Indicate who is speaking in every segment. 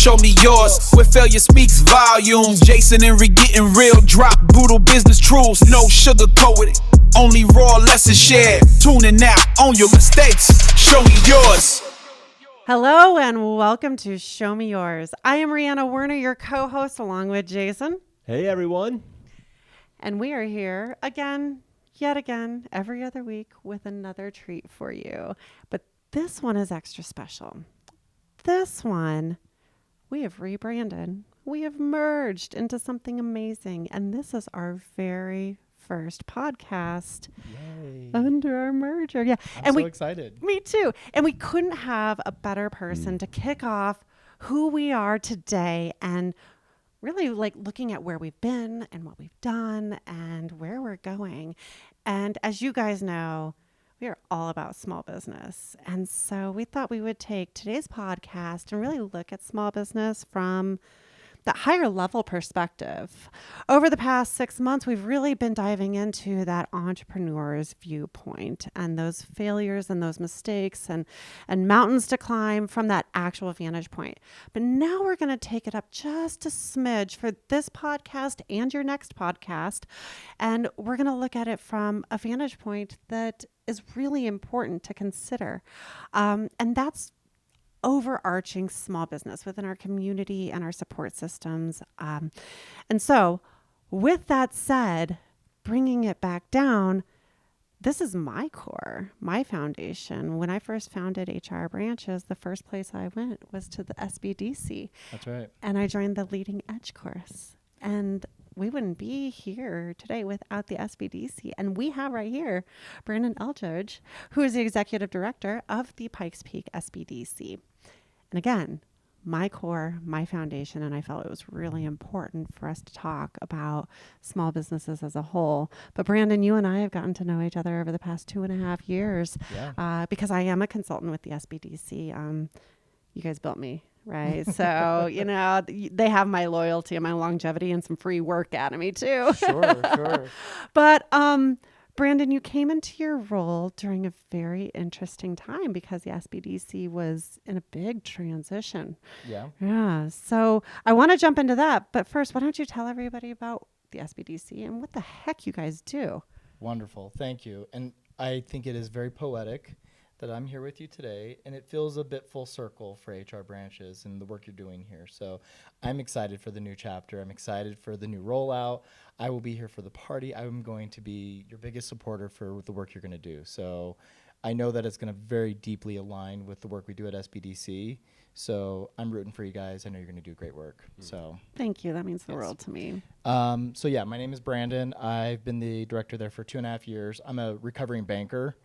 Speaker 1: show me yours. Where failure speaks volumes. Jason and Rick getting real, drop brutal business truths. No sugar coated, only raw lessons shared. Tuning out on your mistakes, show me yours.
Speaker 2: Hello and welcome to Show Me Yours. I am Rihanna Werner, your co-host, along with Jason.
Speaker 3: Hey everyone.
Speaker 2: And we are here again, yet again, every other week with another treat for you. But this one is extra special. This one, we have rebranded. We have merged into something amazing. And this is our very first podcast.
Speaker 3: Yay.
Speaker 2: Under our merger. Yeah.
Speaker 3: I'm so excited.
Speaker 2: Me too. And we couldn't have a better person to kick off who we are today and really like looking at where we've been and what we've done and where we're going. And as you guys know, we are all about small business. And so we thought we would take today's podcast and really look at small business from that higher level perspective. Over the past 6 months, we've really been diving into that entrepreneur's viewpoint and those failures and those mistakes and mountains to climb from that actual vantage point. But now we're going to take it up just a smidge for this podcast and your next podcast. And we're going to look at it from a vantage point that is really important to consider. And that's overarching small business within our community and our support systems. And so with that said, bringing it back down, this is my core, my foundation. When I first founded HR Branches, the first place I went was to the SBDC.
Speaker 3: That's right.
Speaker 2: And I joined the Leading Edge course. And we wouldn't be here today without the SBDC. And we have right here Brandon Eldridge, who is the executive director of the Pikes Peak SBDC. And again, my core, my foundation, and I felt it was really important for us to talk about small businesses as a whole. But Brandon, you and I have gotten to know each other over the past 2.5 years because I am a consultant with the SBDC. You guys built me. Right. So, you know, they have my loyalty and my longevity and some free work out of me too.
Speaker 3: Sure.
Speaker 2: But, Brandon, you came into your role during a very interesting time because the SBDC was in a big transition. Yeah. So I want to jump into that. But first, why don't you tell everybody about the SBDC and what the heck you guys do?
Speaker 3: Wonderful. Thank you. And I think it is very poetic that I'm here with you today, and it feels a bit full circle for HR Branches and the work you're doing here. So I'm excited for the new chapter. I'm excited for the new rollout. I will be here for the party. I'm going to be your biggest supporter for the work you're going to do. So I know that it's going to very deeply align with the work we do at SBDC. So I'm rooting for you guys. I know you're going to do great work. So
Speaker 2: thank you. That means the world to me.
Speaker 3: So yeah, my name is Brandon. I've been the director there for 2.5 years. I'm a recovering banker.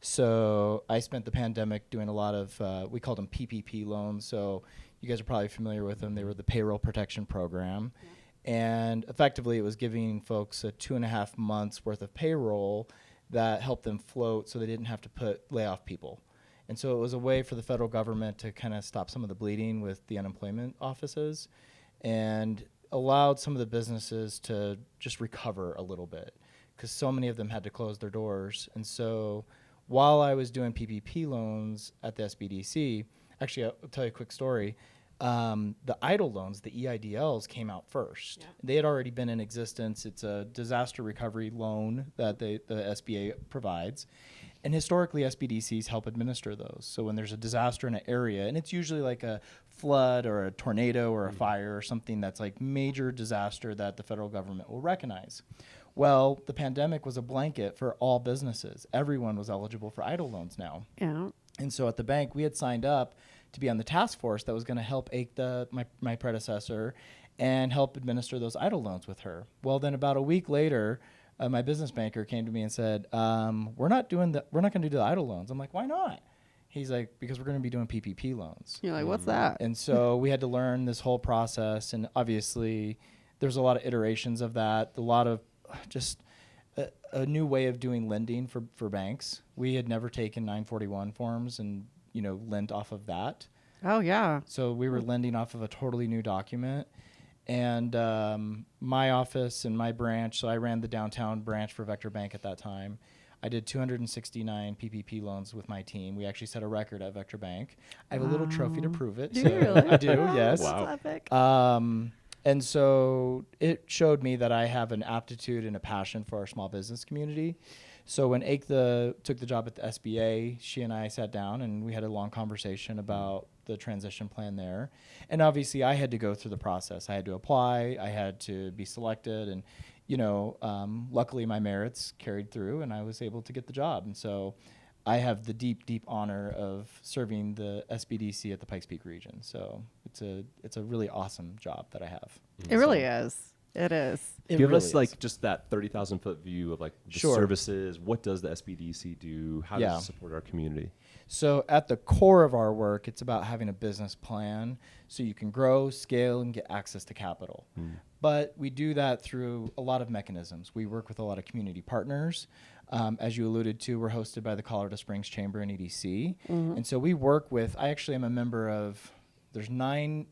Speaker 3: So I spent the pandemic doing a lot of, we called them PPP loans. So you guys are probably familiar with them. They were the payroll protection program. Yeah. And effectively it was giving folks a 2.5 months worth of payroll that helped them float so they didn't have to lay off people. And so it was a way for the federal government to kind of stop some of the bleeding with the unemployment offices and allowed some of the businesses to just recover a little bit because so many of them had to close their doors. And so while I was doing PPP loans at the SBDC, actually, I'll tell you a quick story. The EIDL loans, the EIDLs, came out first. Yeah. They had already been in existence. It's a disaster recovery loan that the SBA provides. And historically, SBDCs help administer those. So when there's a disaster in an area, and it's usually like a flood or a tornado or a fire or something that's like major disaster that the federal government will recognize. Well, the pandemic was a blanket for all businesses. Everyone was eligible for EIDL loans now.
Speaker 2: Yeah.
Speaker 3: And so at the bank, we had signed up to be on the task force that was going to help my predecessor and help administer those EIDL loans with her. Well, then about a week later, my business banker came to me and said, we're not going to do the EIDL loans. I'm like, why not? He's like, because we're going to be doing PPP loans.
Speaker 2: You're like, what's that?
Speaker 3: And so we had to learn this whole process. And obviously, there's a lot of iterations of that, a lot of just a new way of doing lending for banks. We had never taken 941 forms and, lent off of that.
Speaker 2: Oh, yeah.
Speaker 3: So we were lending off of a totally new document. And my office and my branch, so I ran the downtown branch for Vector Bank at that time. I did 269 PPP loans with my team. We actually set a record at Vector Bank. I have a little trophy to prove it.
Speaker 2: Do you really?
Speaker 3: I do, yes.
Speaker 2: Wow. That's epic.
Speaker 3: And so it showed me that I have an aptitude and a passion for our small business community. So when Aikta took the job at the SBA, she and I sat down and we had a long conversation about the transition plan there. And obviously I had to go through the process. I had to apply, I had to be selected, and luckily my merits carried through and I was able to get the job. And so I have the deep, deep honor of serving the SBDC at the Pikes Peak region. So it's a really awesome job that I have.
Speaker 2: It really is. It is.
Speaker 4: Give us like just that 30,000 foot view of like the
Speaker 3: Sure.
Speaker 4: services. What does the SBDC do? How does it support our community?
Speaker 3: So at the core of our work, it's about having a business plan so you can grow, scale, and get access to capital. But we do that through a lot of mechanisms. We work with a lot of community partners. As you alluded to, we're hosted by the Colorado Springs Chamber and EDC. And so we work with, I actually am a member of, there's 9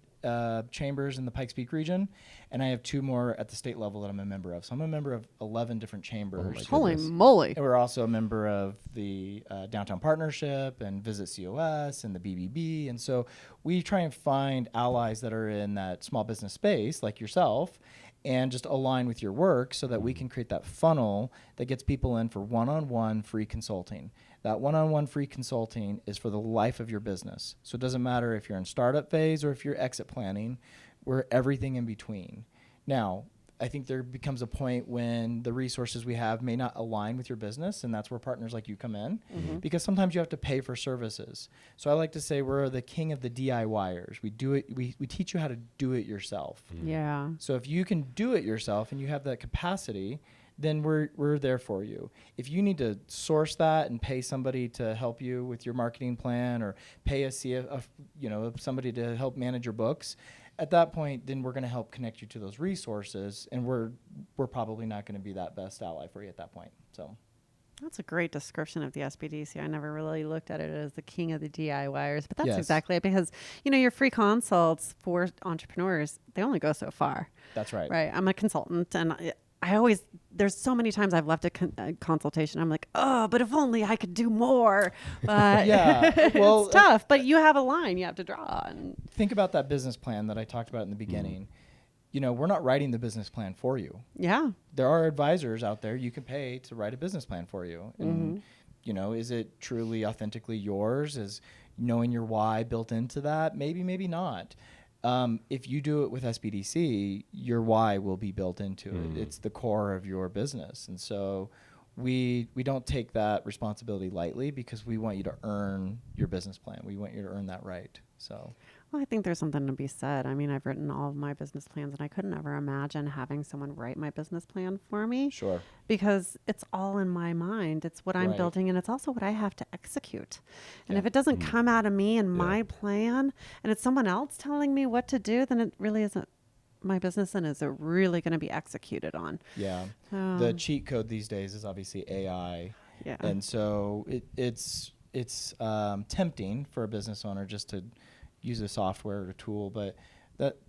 Speaker 3: chambers in the Pikes Peak region, and I have 2 more at the state level that I'm a member of. So I'm a member of 11 different chambers.
Speaker 2: Holy moly.
Speaker 3: And we're also a member of the Downtown Partnership and Visit COS and the BBB. And so we try and find allies that are in that small business space, like yourself, and just align with your work so that we can create that funnel that gets people in for one-on-one free consulting. That one-on-one free consulting is for the life of your business. So it doesn't matter if you're in startup phase or if you're exit planning, we're everything in between. Now, I think there becomes a point when the resources we have may not align with your business, and that's where partners like you come in, because sometimes you have to pay for services. So I like to say we're the king of the DIYers. We do it. We teach you how to do it yourself.
Speaker 2: Yeah.
Speaker 3: So if you can do it yourself and you have that capacity, then we're there for you. If you need to source that and pay somebody to help you with your marketing plan, or pay somebody to help manage your books, at that point, then we're going to help connect you to those resources, and we're probably not going to be that best ally for you at that point. So
Speaker 2: That's a great description of the SBDC. I never really looked at it as the king of the DIYers, but that's
Speaker 3: Yes.
Speaker 2: exactly it, because, your free consults for entrepreneurs, they only go so far.
Speaker 3: that's right.
Speaker 2: Right. I'm a consultant, and there's so many times I've left a consultation. I'm like, oh, but if only I could do more. But
Speaker 3: Yeah. Well,
Speaker 2: it's tough, but you have a line you have to draw. And
Speaker 3: think about that business plan that I talked about in the beginning. We're not writing the business plan for you.
Speaker 2: yeah.
Speaker 3: There are advisors out there you can pay to write a business plan for you. And, is it truly authentically yours? Is knowing your why built into that? Maybe, maybe not. If you do it with SBDC, your why will be built into it. It's the core of your business. And so we don't take that responsibility lightly, because we want you to earn your business plan. We want you to earn that right. So.
Speaker 2: Well, I think there's something to be said. I mean, I've written all of my business plans, and I couldn't ever imagine having someone write my business plan for me.
Speaker 3: Sure.
Speaker 2: Because it's all in my mind. It's what I'm
Speaker 3: Right.
Speaker 2: building, and it's also what I have to execute. And
Speaker 3: Yeah.
Speaker 2: if it doesn't come out of me and my plan, and it's someone else telling me what to do, then it really isn't my business, and is it really going to be executed on?
Speaker 3: Yeah. The cheat code these days is obviously AI.
Speaker 2: Yeah.
Speaker 3: And so it's tempting for a business owner just to use a software or a tool, but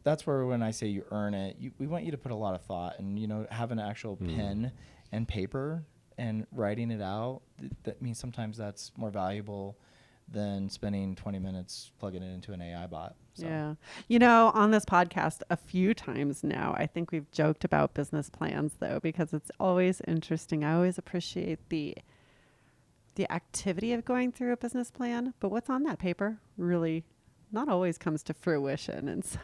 Speaker 3: that's where, when I say you earn it, we want you to put a lot of thought and, have an actual pen and paper and writing it out. That means sometimes that's more valuable than spending 20 minutes plugging it into an AI bot. So.
Speaker 2: Yeah. On this podcast a few times now, I think we've joked about business plans, though, because it's always interesting. I always appreciate the activity of going through a business plan, but what's on that paper really not always comes to fruition. And so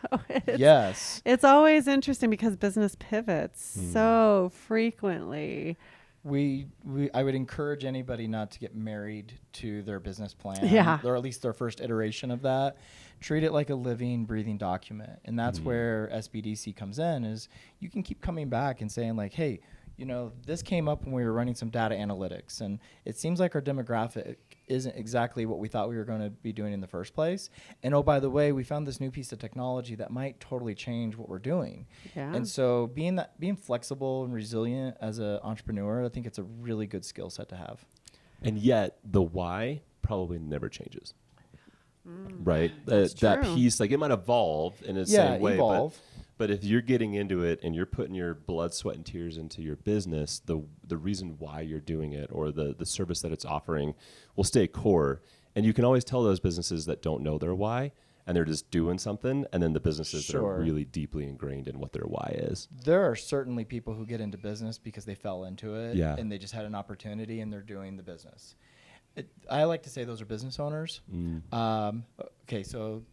Speaker 2: it's always interesting, because business pivots so frequently.
Speaker 3: I would encourage anybody not to get married to their business plan, or at least their first iteration of that. Treat it like a living, breathing document. And that's where SBDC comes in, is you can keep coming back and saying like, hey, this came up when we were running some data analytics, and it seems like our demographic isn't exactly what we thought we were going to be doing in the first place. And oh, by the way, we found this new piece of technology that might totally change what we're doing.
Speaker 2: Yeah.
Speaker 3: And so being flexible and resilient as an entrepreneur, I think it's a really good skill set to have.
Speaker 4: And yet the why probably never changes. Right?
Speaker 2: That's
Speaker 4: That
Speaker 2: true.
Speaker 4: piece, like, it might evolve in the same way,
Speaker 3: evolve.
Speaker 4: but But if you're getting into it and you're putting your blood, sweat, and tears into your business, the reason why you're doing it or the service that it's offering will stay core. And you can always tell those businesses that don't know their why and they're just doing something, and then the businesses that are really deeply ingrained in what their why is.
Speaker 3: There are certainly people who get into business because they fell into it and they just had an opportunity and they're doing the business. I like to say those are business owners. Okay, so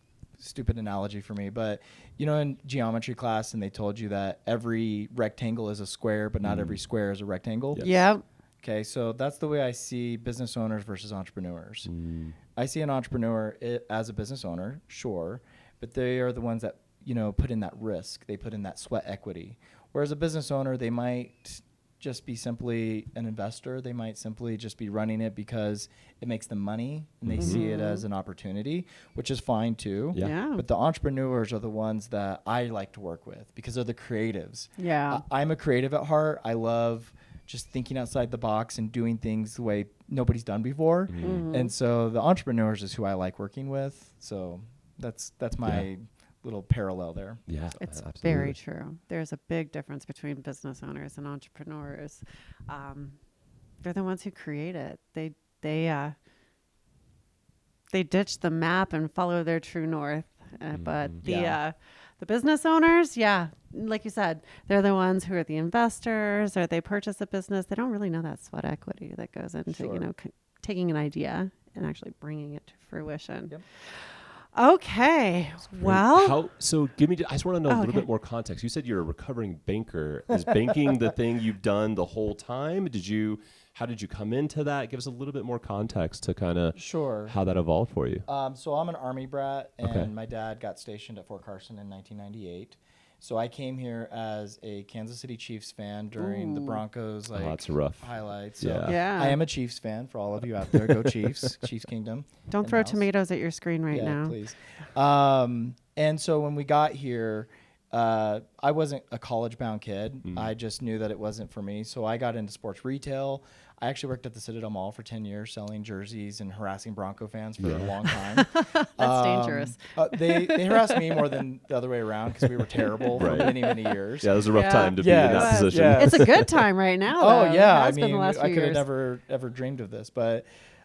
Speaker 3: stupid analogy for me, but you know, in geometry class, and they told you that every rectangle is a square, but not every square is a rectangle.
Speaker 2: Yes. Yep.
Speaker 3: Okay, so that's the way I see business owners versus entrepreneurs. I see an entrepreneur as a business owner, sure, but they are the ones that, you know, put in that risk. They put in that sweat equity. Whereas a business owner, they might just be simply an investor. They might simply just be running it because it makes them money and they see it as an opportunity, which is fine too.
Speaker 2: Yeah.
Speaker 3: But the entrepreneurs are the ones that I like to work with because they're the creatives.
Speaker 2: Yeah.
Speaker 3: I'm a creative at heart. I love just thinking outside the box and doing things the way nobody's done before. And so the entrepreneurs is who I like working with. So that's my little parallel there.
Speaker 4: Yeah,
Speaker 2: it's
Speaker 4: absolutely.
Speaker 2: very true. There's a big difference between business owners and entrepreneurs. They're the ones who create it. They ditch the map and follow their true north. But the business owners, like you said, they're the ones who are the investors, or they purchase a business. They don't really know that sweat equity that goes into, you know, taking an idea and actually bringing it to fruition.
Speaker 3: Yep.
Speaker 2: Okay. Well,
Speaker 4: Give me, I just want to know a little bit more context. You said you're a recovering banker. Is banking the thing you've done the whole time? How did you come into that? Give us a little bit more context to kind of how that evolved for you.
Speaker 3: So I'm an Army brat, and my dad got stationed at Fort Carson in 1998. So I came here as a Kansas City Chiefs fan during the Broncos
Speaker 4: that's rough
Speaker 3: highlights. So
Speaker 2: yeah.
Speaker 3: I am a Chiefs fan for all of you out there. Go Chiefs, Chiefs Kingdom.
Speaker 2: Don't throw tomatoes at your screen right now.
Speaker 3: Please. And so when we got here, I wasn't a college-bound kid. I just knew that it wasn't for me. So I got into sports retail. I actually worked at the Citadel Mall for 10 years selling jerseys and harassing Bronco fans for a long time.
Speaker 2: That's dangerous.
Speaker 3: They harassed me more than the other way around because we were terrible for many, many years.
Speaker 4: Yeah, it was a rough time to be in that position.
Speaker 3: Yeah.
Speaker 2: It's a good time right now, though.
Speaker 3: I mean, I could have never, ever dreamed of this. But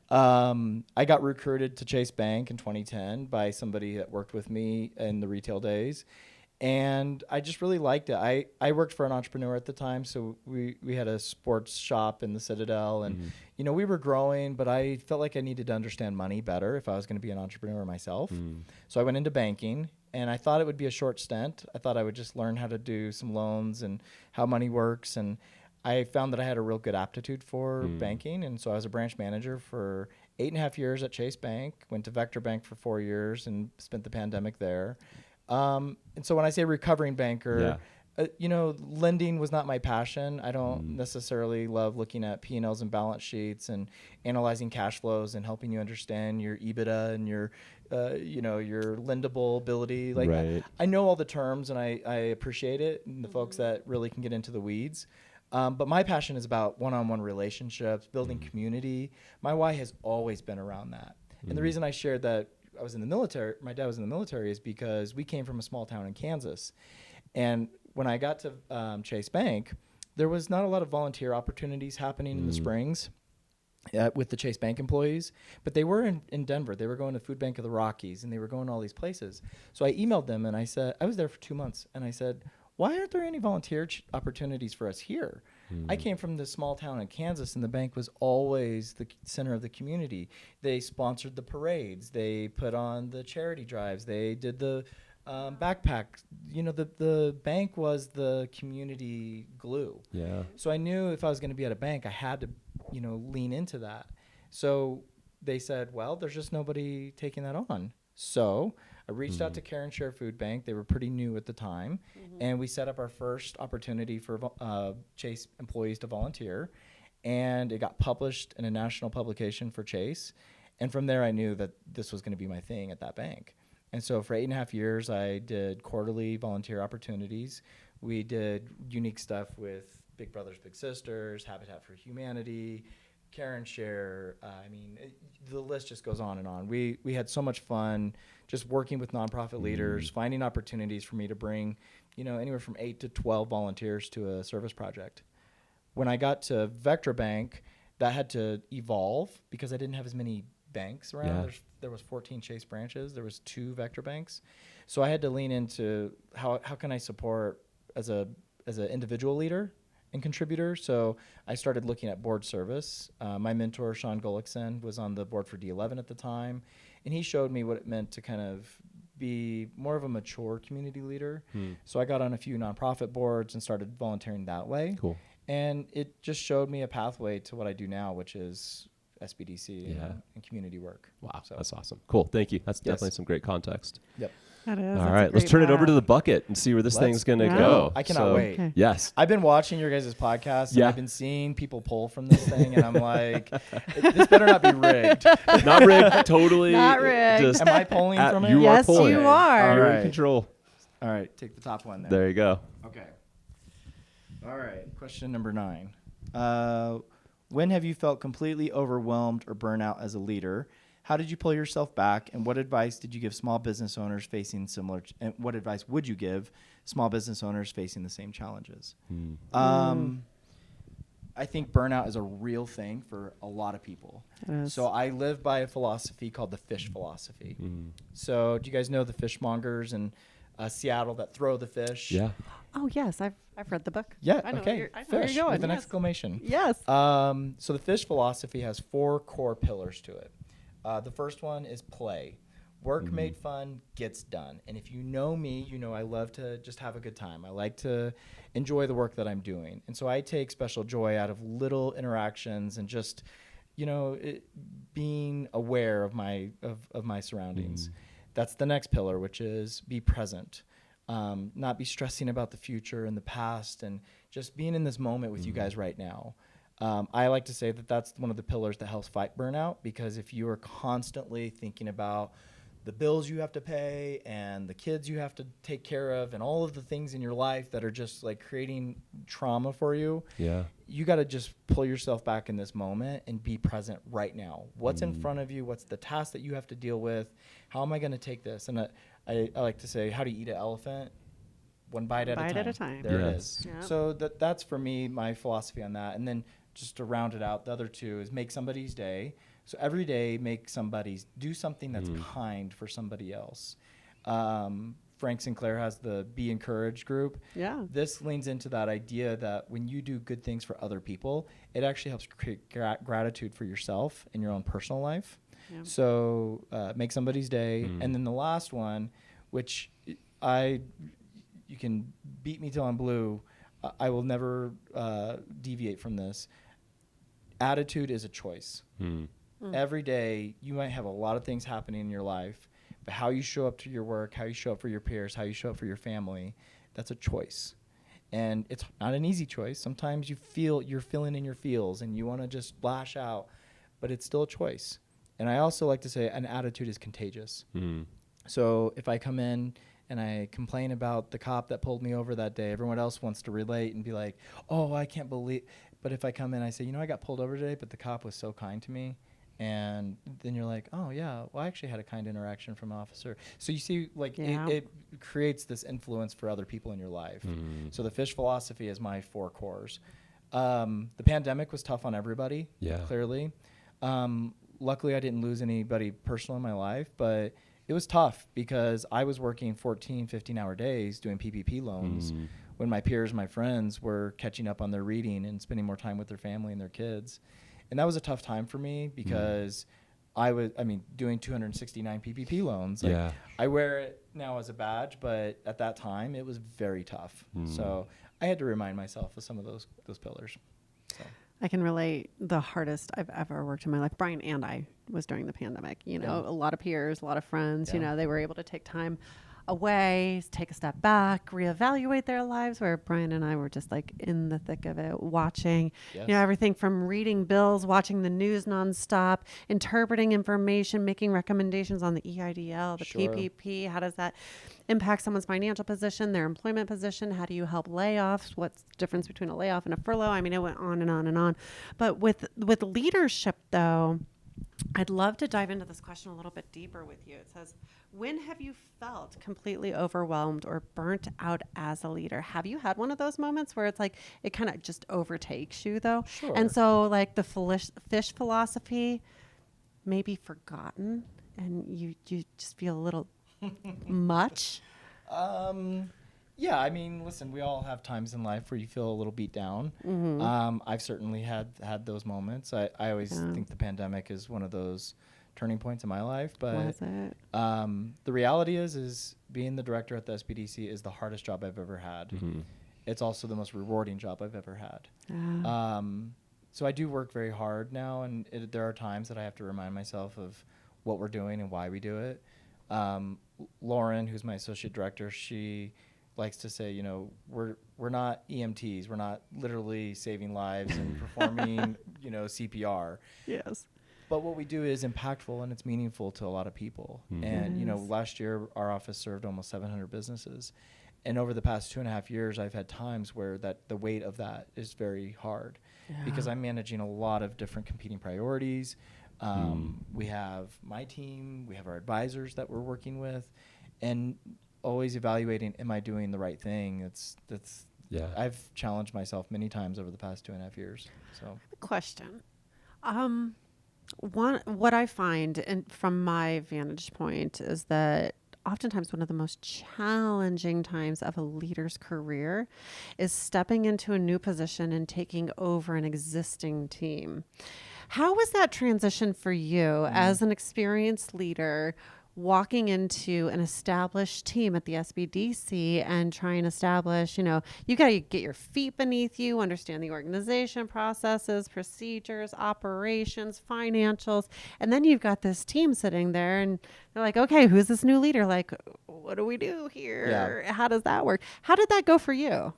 Speaker 3: I got recruited to Chase Bank in 2010 by somebody that worked with me in the retail days. And I just really liked it. I worked for an entrepreneur at the time, so we had a sports shop in the Citadel, and you know, we were growing, but I felt like I needed to understand money better if I was going to be an entrepreneur myself. So I went into banking, and I thought it would be a short stint. I thought I would just learn how to do some loans and how money works, and I found that I had a real good aptitude for banking, and so I was a branch manager for 8.5 years at Chase Bank, went to Vector Bank for 4 years and spent the pandemic there. And so when I say recovering banker, you know, lending was not my passion. I don't necessarily love looking at P&Ls and balance sheets and analyzing cash flows and helping you understand your EBITDA and your, you know, your lendable ability. Like I know all the terms and I appreciate it, and the folks that really can get into the weeds. But my passion is about one-on-one relationships, building community. My why has always been around that. And the reason I shared that I was in the military, my dad was in the military, is because we came from a small town in Kansas. And when I got to Chase Bank, there was not a lot of volunteer opportunities happening in the Springs with the Chase Bank employees, but they were in Denver. They were going to Food Bank of the Rockies, and they were going to all these places. So I emailed them, and I said, I was there for 2 months, and I said, why aren't there any volunteer opportunities for us here? I came from this small town in Kansas, and the bank was always the center of the community. They sponsored the parades. They put on the charity drives. They did the backpack. You know, the bank was the community glue. Yeah. So I knew if I was going to be at a bank, I had to, you know, lean into that. So they said, well, there's just nobody taking that on. So I reached out to Care and Share Food Bank. They were pretty new at the time. And we set up our first opportunity for Chase employees to volunteer. And it got published in a national publication for Chase. And from there, I knew that this was going to be my thing at that bank. And so for 8.5 years, I did quarterly volunteer opportunities. We did unique stuff with Big Brothers Big Sisters, Habitat for Humanity, Karen Share. The list just goes on and on. We had so much fun just working with nonprofit leaders, finding opportunities for me to bring, anywhere from 8 to 12 volunteers to a service project. When I got to Vector Bank, that had to evolve because I didn't have as many banks around. There was 14 Chase branches. There was 2 Vector banks. So I had to lean into how can I support as an individual leader and contributor. So I started looking at board service. My mentor, Sean Gullickson, was on the board for D11 at the time, and he showed me what it meant to kind of be more of a mature community leader. So I got on a few nonprofit boards and started volunteering that way.
Speaker 4: Cool.
Speaker 3: And it just showed me a pathway to what I do now, which is SBDC and community work.
Speaker 4: Wow,
Speaker 3: so
Speaker 4: that's awesome. Cool, thank you. That's definitely some great context.
Speaker 3: Yep.
Speaker 2: That is.
Speaker 4: All right, let's turn it over to the bucket and see where this thing's going to go.
Speaker 3: I cannot wait.
Speaker 2: Okay.
Speaker 4: Yes.
Speaker 3: I've been watching your guys' podcast, and I've been seeing people pull from this thing, and I'm like, this better not be rigged.
Speaker 4: Not rigged, totally.
Speaker 2: Not rigged.
Speaker 4: Just
Speaker 3: Am I pulling from it?
Speaker 4: you
Speaker 2: Yes,
Speaker 4: are pulling.
Speaker 2: you are.
Speaker 3: All
Speaker 4: You're
Speaker 3: right.
Speaker 4: in control.
Speaker 3: All right, take the top one there.
Speaker 4: There you go.
Speaker 3: Okay. All right, question number 9. When have you felt completely overwhelmed or burnout as a leader? How did you pull yourself back, and what advice did you give small business owners facing similar? And what advice would you give small business owners facing the same challenges? I think burnout is a real thing for a lot of people.
Speaker 2: It is.
Speaker 3: So I live by a philosophy called the fish philosophy. So do you guys know the fishmongers in Seattle that throw the fish?
Speaker 4: Yeah.
Speaker 2: Oh yes, I've read the book.
Speaker 3: Yeah.
Speaker 2: I know
Speaker 3: Okay.
Speaker 2: Where you're
Speaker 3: Fish
Speaker 2: going.
Speaker 3: with an
Speaker 2: Yes.
Speaker 3: exclamation.
Speaker 2: Yes.
Speaker 3: So the fish philosophy has 4 core pillars to it. The first one is play. Work made fun gets done. And if you know me, you know I love to just have a good time. I like to enjoy the work that I'm doing. And so I take special joy out of little interactions and just, being aware of my surroundings. That's the next pillar, which is be present. Not be stressing about the future and the past, and just being in this moment with you guys right now. I like to say that that's one of the pillars that helps fight burnout, because if you are constantly thinking about the bills you have to pay and the kids you have to take care of and all of the things in your life that are just like creating trauma for you, you got to just pull yourself back in this moment and be present right now. What's in front of you? What's the task that you have to deal with? How am I going to take this? And I like to say, how do you eat an elephant? One bite at a time. There it is.
Speaker 2: Yep.
Speaker 3: So that's for me, my philosophy on that. And then just to round it out, the other 2 is make somebody's day. So every day, do something that's kind for somebody else. Frank Sinclair has the Be Encouraged group.
Speaker 2: Yeah.
Speaker 3: This leans into that idea that when you do good things for other people, it actually helps create gratitude for yourself in your own personal life. Yeah. So make somebody's day. And then the last one, which you can beat me till I'm blue, I will never deviate from this. Attitude is a choice. Every day, you might have a lot of things happening in your life, but how you show up to your work, how you show up for your peers, how you show up for your family, that's a choice. And it's not an easy choice. Sometimes you're feeling in your feels and you want to just lash out, but it's still a choice. And I also like to say an attitude is contagious. So if I come in and I complain about the cop that pulled me over that day, everyone else wants to relate and be like, oh, I can't believe. But if I come in and I say, I got pulled over today, but the cop was so kind to me. And then you're like, oh, yeah, well, I actually had a kind interaction from an officer. So you see, it creates this influence for other people in your life. So the fish philosophy is my 4 cores. The pandemic was tough on everybody, clearly. Luckily, I didn't lose anybody personal in my life, but it was tough because I was working 14, 15-hour days doing PPP loans when my peers, my friends were catching up on their reading and spending more time with their family and their kids. And that was a tough time for me because doing 269 PPP loans, I wear it now as a badge, but at that time it was very tough. So I had to remind myself of some of those pillars. So.
Speaker 2: I can relate. The hardest I've ever worked in my life, Brian and I, was during the pandemic. A lot of peers, a lot of friends, they were able to take time away, take a step back, reevaluate their lives, where Brian and I were just like in the thick of it, watching,
Speaker 3: Yes.
Speaker 2: everything from reading bills, watching the news nonstop, interpreting information, making recommendations on the EIDL, the
Speaker 3: Sure.
Speaker 2: PPP. How does that impact someone's financial position, their employment position? How do you help layoffs? What's the difference between a layoff and a furlough? I mean, it went on and on and on. But with leadership, though, I'd love to dive into this question a little bit deeper with you. It says, when have you felt completely overwhelmed or burnt out as a leader? Have you had one of those moments where it's like it kind of just overtakes you, though?
Speaker 3: Sure.
Speaker 2: And so, like the fish philosophy may be forgotten and you just feel a little much?
Speaker 3: Yeah, I mean, listen, we all have times in life where you feel a little beat down. I've certainly had those moments. I always think the pandemic is one of those turning points in my life. But
Speaker 2: Was it?
Speaker 3: the reality is being the director at the SBDC is the hardest job I've ever had. It's also the most rewarding job I've ever had. So I do work very hard now, and there are times that I have to remind myself of what we're doing and why we do it. Lauren, who's my associate director, she likes to say, we're not EMTs. We're not literally saving lives and performing, CPR.
Speaker 2: Yes.
Speaker 3: But what we do is impactful and it's meaningful to a lot of people. And, last year our office served almost 700 businesses. And over the past 2.5 years, I've had times where the weight of that is very hard because I'm managing a lot of different competing priorities. We have my team, we have our advisors that we're working with, and always evaluating, am I doing the right thing? I've challenged myself many times over the past 2.5 years. So,
Speaker 2: question. What I find, and from my vantage point, is that oftentimes one of the most challenging times of a leader's career is stepping into a new position and taking over an existing team. How was that transition for you as an experienced leader, walking into an established team at the SBDC and trying to establish, you got to get your feet beneath you, understand the organization, processes, procedures, operations, financials. And then you've got this team sitting there and they're like, okay, who's this new leader? Like, what do we do here?
Speaker 3: Yeah.
Speaker 2: How does that work? How did that go for you?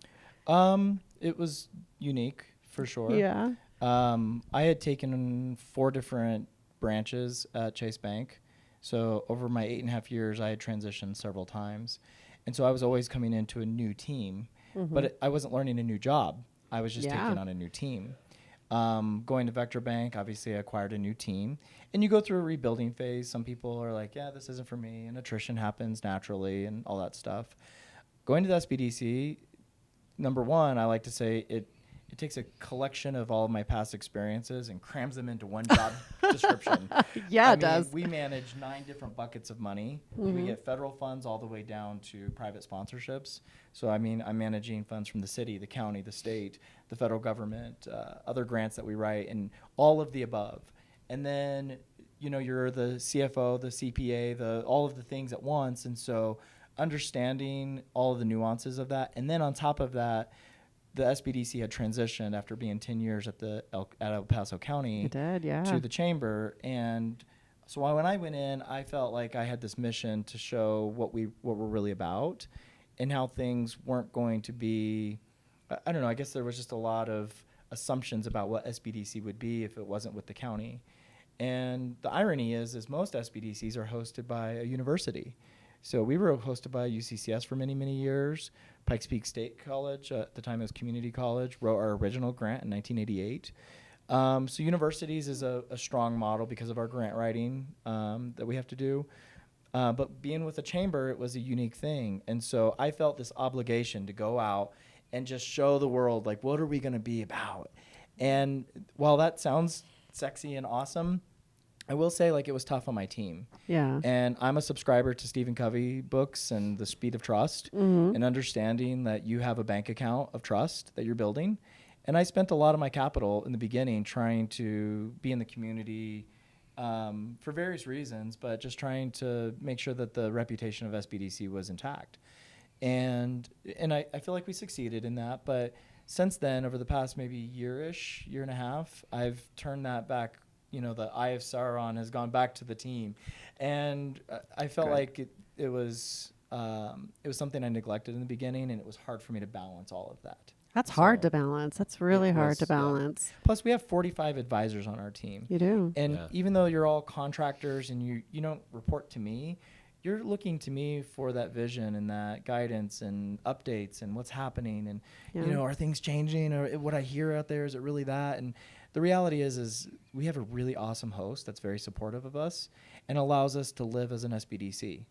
Speaker 3: it was unique for sure.
Speaker 2: Yeah.
Speaker 3: I had taken 4 different branches at Chase Bank. So over my 8.5 years, I had transitioned several times. And so I was always coming into a new team, but I wasn't learning a new job. I was just taking on a new team. Going to Vector Bank, obviously I acquired a new team. And you go through a rebuilding phase. Some people are like, yeah, this isn't for me. And attrition happens naturally and all that stuff. Going to the SBDC, number one, I like to say it takes a collection of all of my past experiences and crams them into one job description.
Speaker 2: It does.
Speaker 3: We manage 9 different buckets of money. We get federal funds all the way down to private sponsorships. So, I'm managing funds from the city, the county, the state, the federal government, other grants that we write, and all of the above. And then, you're the CFO, the CPA, all of the things at once. And so understanding all of the nuances of that. And then on top of that, the SBDC had transitioned after being 10 years at El Paso County to the chamber. And so when I went in, I felt like I had this mission to show what we're really about and how things weren't going to be, I don't know, I guess there was just a lot of assumptions about what SBDC would be if it wasn't with the county. And the irony is most SBDCs are hosted by a university. So we were hosted by UCCS for many, many years. Pikes Peak State College, at the time it was community college, wrote our original grant in 1988. So universities is a strong model because of our grant writing that we have to do. But being with the chamber, it was a unique thing. And so I felt this obligation to go out and just show the world, like, what are we going to be about? And while that sounds sexy and awesome, I will say, like, it was tough on my team.
Speaker 2: Yeah.
Speaker 3: And I'm a subscriber to Stephen Covey books and The Speed of Trust and understanding that you have a bank account of trust that you're building. And I spent a lot of my capital in the beginning trying to be in the community for various reasons, but just trying to make sure that the reputation of SBDC was intact. And I feel like we succeeded in that. But since then, over the past maybe year and a half, I've turned that back. The Eye of Sauron has gone back to the team. And I felt like it was it was something I neglected in the beginning, and it was hard for me to balance all of that.
Speaker 2: That's hard
Speaker 3: So
Speaker 2: to balance. That's really
Speaker 3: it
Speaker 2: hard
Speaker 3: was,
Speaker 2: to
Speaker 3: yeah.
Speaker 2: balance.
Speaker 3: Plus, we have 45 advisors on our team.
Speaker 2: You do.
Speaker 3: And
Speaker 4: Yeah.
Speaker 3: even though you're all contractors and you don't report to me, you're looking to me for that vision and that guidance and updates and what's happening and
Speaker 2: Yeah.
Speaker 3: are things changing, or what I hear out there, is it really that? And the reality is we have a really awesome host that's very supportive of us and allows us to live as an SBDC.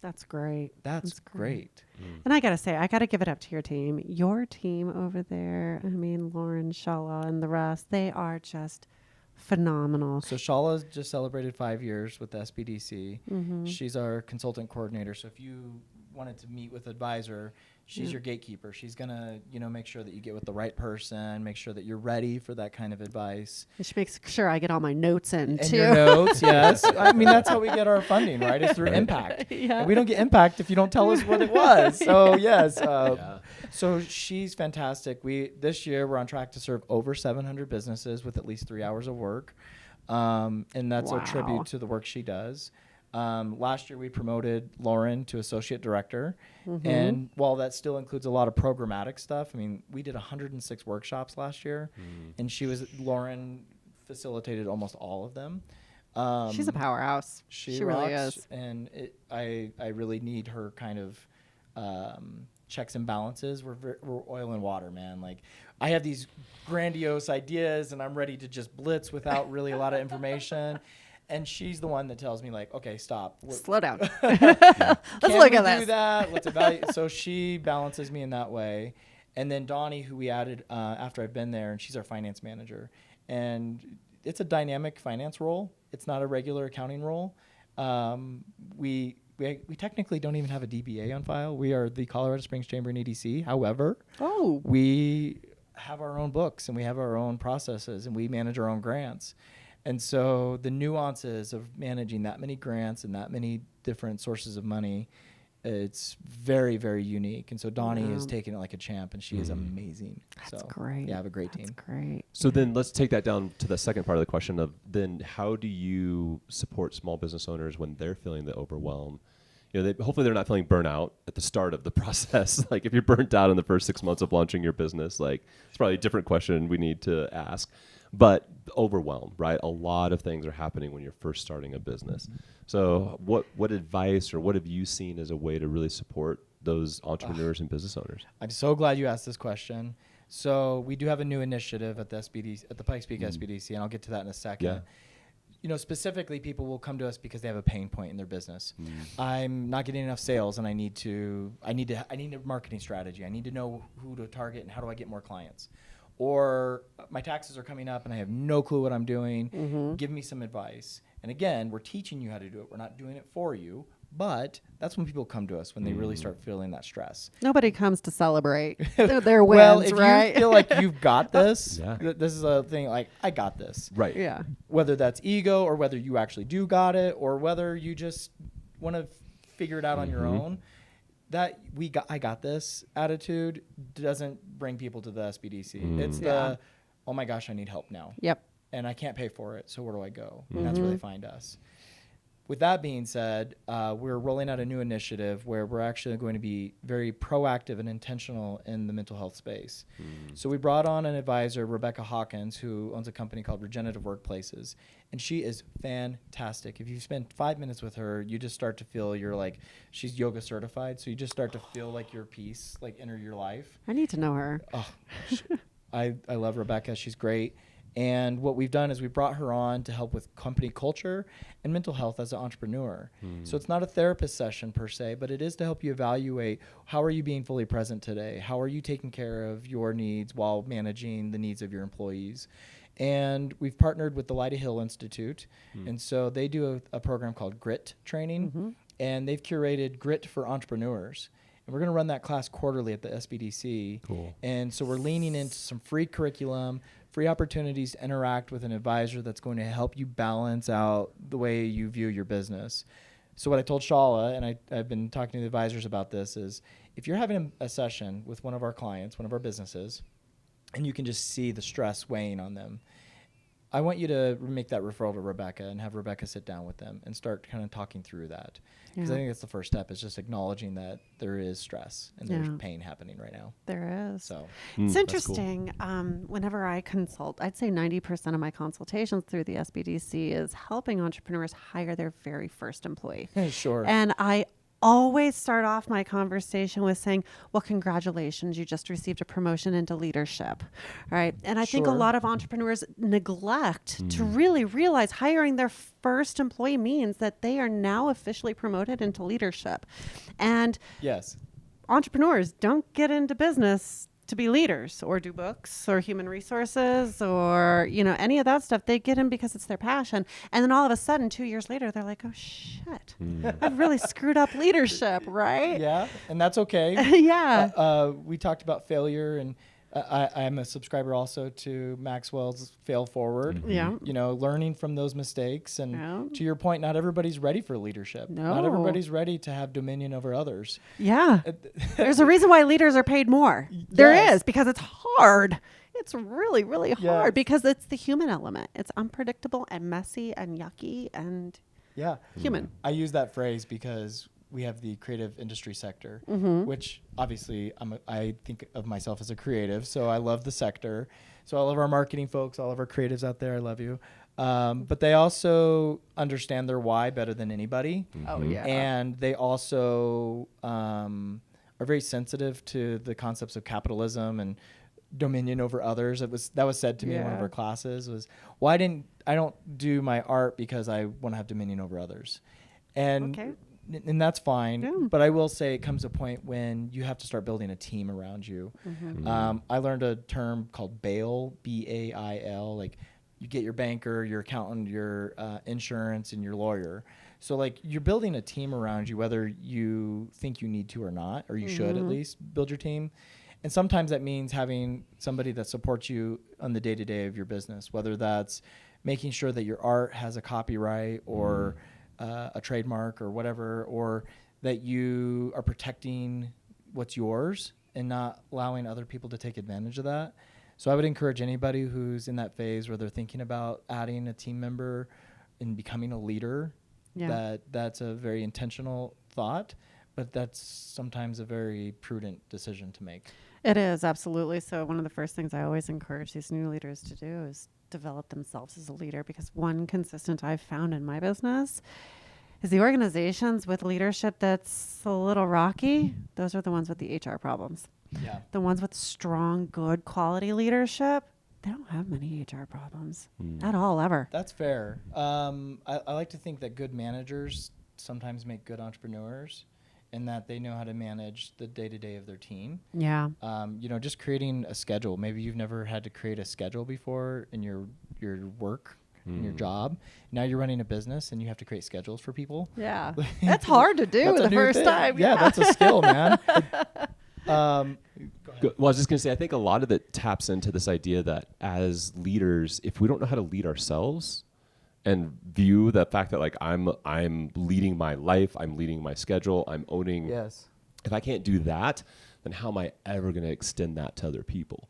Speaker 2: That's great.
Speaker 3: That's great.
Speaker 2: And I got to say, I got to give it up to your team. Your team over there, I mean, Lauren, Shala, and the rest, they are just phenomenal.
Speaker 3: So Shala's just celebrated 5 years with the SBDC.
Speaker 2: Mm-hmm.
Speaker 3: She's our consultant coordinator. So if you wanted to meet with advisor, she's
Speaker 2: Yeah.
Speaker 3: your gatekeeper. She's gonna, make sure that you get with the right person, make sure that you're ready for that kind of advice.
Speaker 2: And she makes sure I get all my notes in,
Speaker 3: And
Speaker 2: too.
Speaker 3: your notes, yes. I mean, that's how we get our funding, right? It's through impact.
Speaker 2: Yeah.
Speaker 3: And we don't get impact if you don't tell us what it was. So yes.
Speaker 4: Yeah.
Speaker 3: So she's fantastic. This year we're on track to serve over 700 businesses with at least 3 hours of work, and that's a
Speaker 2: Wow.
Speaker 3: tribute to the work she does. Last year we promoted Lauren to associate director,
Speaker 2: Mm-hmm.
Speaker 3: and while that still includes a lot of programmatic stuff, I mean, we did 106 workshops last year, and Lauren facilitated almost all of them.
Speaker 2: She's a powerhouse.
Speaker 3: She
Speaker 2: really
Speaker 3: rocks,
Speaker 2: is.
Speaker 3: and I really need her kind of checks and balances. We're oil and water, man. Like, I have these grandiose ideas, and I'm ready to just blitz without really a lot of information. And she's the one that tells me, like, okay, stop.
Speaker 2: Slow down.
Speaker 3: Can
Speaker 2: Let's look
Speaker 3: we
Speaker 2: at
Speaker 3: do
Speaker 2: this.
Speaker 3: that? Let's evaluate. So she balances me in that way. And then Donnie, who we added after I've been there, and she's our finance manager. And it's a dynamic finance role. It's not a regular accounting role. We technically don't even have a DBA on file. We are the Colorado Springs Chamber and EDC. However,
Speaker 2: Oh.
Speaker 3: we have our own books and we have our own processes and we manage our own grants. And so the nuances of managing that many grants and that many different sources of money, it's very, very unique. And so Donnie is taking it like a champ, and she is amazing.
Speaker 2: That's
Speaker 3: so,
Speaker 2: great.
Speaker 3: Yeah, I have a great team.
Speaker 2: That's great.
Speaker 4: So then let's take that down to the second part of the question of then how do you support small business owners when they're feeling the overwhelm? Hopefully they're not feeling burnout at the start of the process. Like if you're burnt out in the first 6 months of launching your business, like it's probably a different question we need to ask. But overwhelm, right? A lot of things are happening when you're first starting a business. So what advice or what have you seen as a way to really support those entrepreneurs and business owners?
Speaker 3: I'm so glad you asked this question. So we do have a new initiative at the Pikes Peak SBDC, and I'll get to that in a second.
Speaker 4: Yeah.
Speaker 3: Specifically, people will come to us because they have a pain point in their business. I'm not getting enough sales, and I need a marketing strategy. I need to know who to target and how do I get more clients. Or my taxes are coming up and I have no clue what I'm doing. Give me some advice. And again, we're teaching you how to do it. We're not doing it for you. But that's when people come to us, when they really start feeling that stress.
Speaker 2: Nobody comes to celebrate their wins,
Speaker 3: Well, if
Speaker 2: right?
Speaker 3: you feel like you've got this,
Speaker 4: Yeah.
Speaker 3: this is a thing, like, I got this.
Speaker 4: Right.
Speaker 2: Yeah.
Speaker 3: Whether that's ego or whether you actually do got it or whether you just want to figure it out on your own, that I got this attitude doesn't bring people to the SBDC. It's the, oh my gosh, I need help now.
Speaker 2: Yep.
Speaker 3: And I can't pay for it, so where do I go? And that's where they find us. With that being said, we're rolling out a new initiative where we're actually going to be very proactive and intentional in the mental health space. So we brought on an advisor, Rebecca Hawkins, who owns a company called Regenerative Workplaces. And she is fantastic. If you spend 5 minutes with her, you just start to feel she's yoga certified. So you just start to feel like your peace, like enter your life.
Speaker 2: I need to know her.
Speaker 3: Oh, I love Rebecca. She's great. And what we've done is we brought her on to help with company culture and mental health as an entrepreneur. So it's not a therapist session per se, but it is to help you evaluate how are you being fully present today? How are you taking care of your needs while managing the needs of your employees? And we've partnered with the Lyda Hill Institute. And so they do a program called GRIT training. And they've curated GRIT for entrepreneurs. And we're going to run that class quarterly at the SBDC.
Speaker 4: Cool.
Speaker 3: And so we're leaning into some free curriculum, free opportunities to interact with an advisor that's going to help you balance out the way you view your business. So what I told Shala, and I've been talking to the advisors about this, is if you're having a session with one of our clients, one of our businesses, and you can just see the stress weighing on them, I want you to make that referral to Rebecca and have Rebecca sit down with them and start kind of talking through that. Because I think that's the first step, is just acknowledging that there is stress and there's pain happening right now.
Speaker 2: There is.
Speaker 3: So
Speaker 2: it's interesting. Whenever I consult, I'd say 90% of my consultations through the SBDC is helping entrepreneurs hire their very first employee.
Speaker 3: Sure.
Speaker 2: And I always start off my conversation with saying, well, congratulations, you just received a promotion into leadership, right? And I think a lot of entrepreneurs neglect to really realize hiring their first employee means that they are now officially promoted into leadership. And
Speaker 3: yes,
Speaker 2: entrepreneurs don't get into business to be leaders or do books or human resources or, any of that stuff. They get in because it's their passion. And then all of a sudden, 2 years later, they're like, oh, shit, I've really screwed up leadership, right?
Speaker 3: Yeah, and that's okay.
Speaker 2: Yeah.
Speaker 3: We talked about failure, and I'm a subscriber also to Maxwell's Fail Forward.
Speaker 2: Yeah.
Speaker 3: Learning from those mistakes. And to your point, not everybody's ready for leadership.
Speaker 2: No.
Speaker 3: Not everybody's ready to have dominion over others.
Speaker 2: Yeah. There's a reason why leaders are paid more. There is, because it's hard. It's really, really hard because it's the human element. It's unpredictable and messy and yucky and human.
Speaker 3: I use that phrase because we have the creative industry sector, which obviously I think of myself as a creative, so I love the sector. So all of our marketing folks, all of our creatives out there, I love you. But they also understand their why better than anybody.
Speaker 2: Oh, yeah.
Speaker 3: And they also are very sensitive to the concepts of capitalism and dominion over others. That was said to me in one of our classes was, I don't do my art because I want to have dominion over others. And that's fine, but I will say it comes a point when you have to start building a team around you. I learned a term called BAIL, B-A-I-L, like you get your banker, your accountant, your insurance, and your lawyer. So like you're building a team around you, whether you think you need to or not, or you should at least build your team. And sometimes that means having somebody that supports you on the day-to-day of your business, whether that's making sure that your art has a copyright or a trademark or whatever, or that you are protecting what's yours and not allowing other people to take advantage of that. So I would encourage anybody who's in that phase where they're thinking about adding a team member and becoming a leader, that's a very intentional thought, but that's sometimes a very prudent decision to make.
Speaker 2: It is, absolutely. So one of the first things I always encourage these new leaders to do is develop themselves as a leader, because one consistent I've found in my business is the organizations with leadership that's a little rocky, those are the ones with the HR problems.
Speaker 3: Yeah.
Speaker 2: The ones with strong, good quality leadership, they don't have many HR problems at all, ever.
Speaker 3: That's fair. I like to think that good managers sometimes make good entrepreneurs, and that they know how to manage the day-to-day of their team.
Speaker 2: Yeah.
Speaker 3: Just creating a schedule. Maybe you've never had to create a schedule before in your work, in your job. Now you're running a business and you have to create schedules for people.
Speaker 2: Yeah. That's hard to do the first time.
Speaker 3: Yeah, that's a skill, man.
Speaker 4: Well, I was just going to say, I think a lot of it taps into this idea that as leaders, if we don't know how to lead ourselves and view the fact that like I'm leading my life, I'm leading my schedule, I'm owning.
Speaker 3: Yes.
Speaker 4: If I can't do that, then how am I ever going to extend that to other people?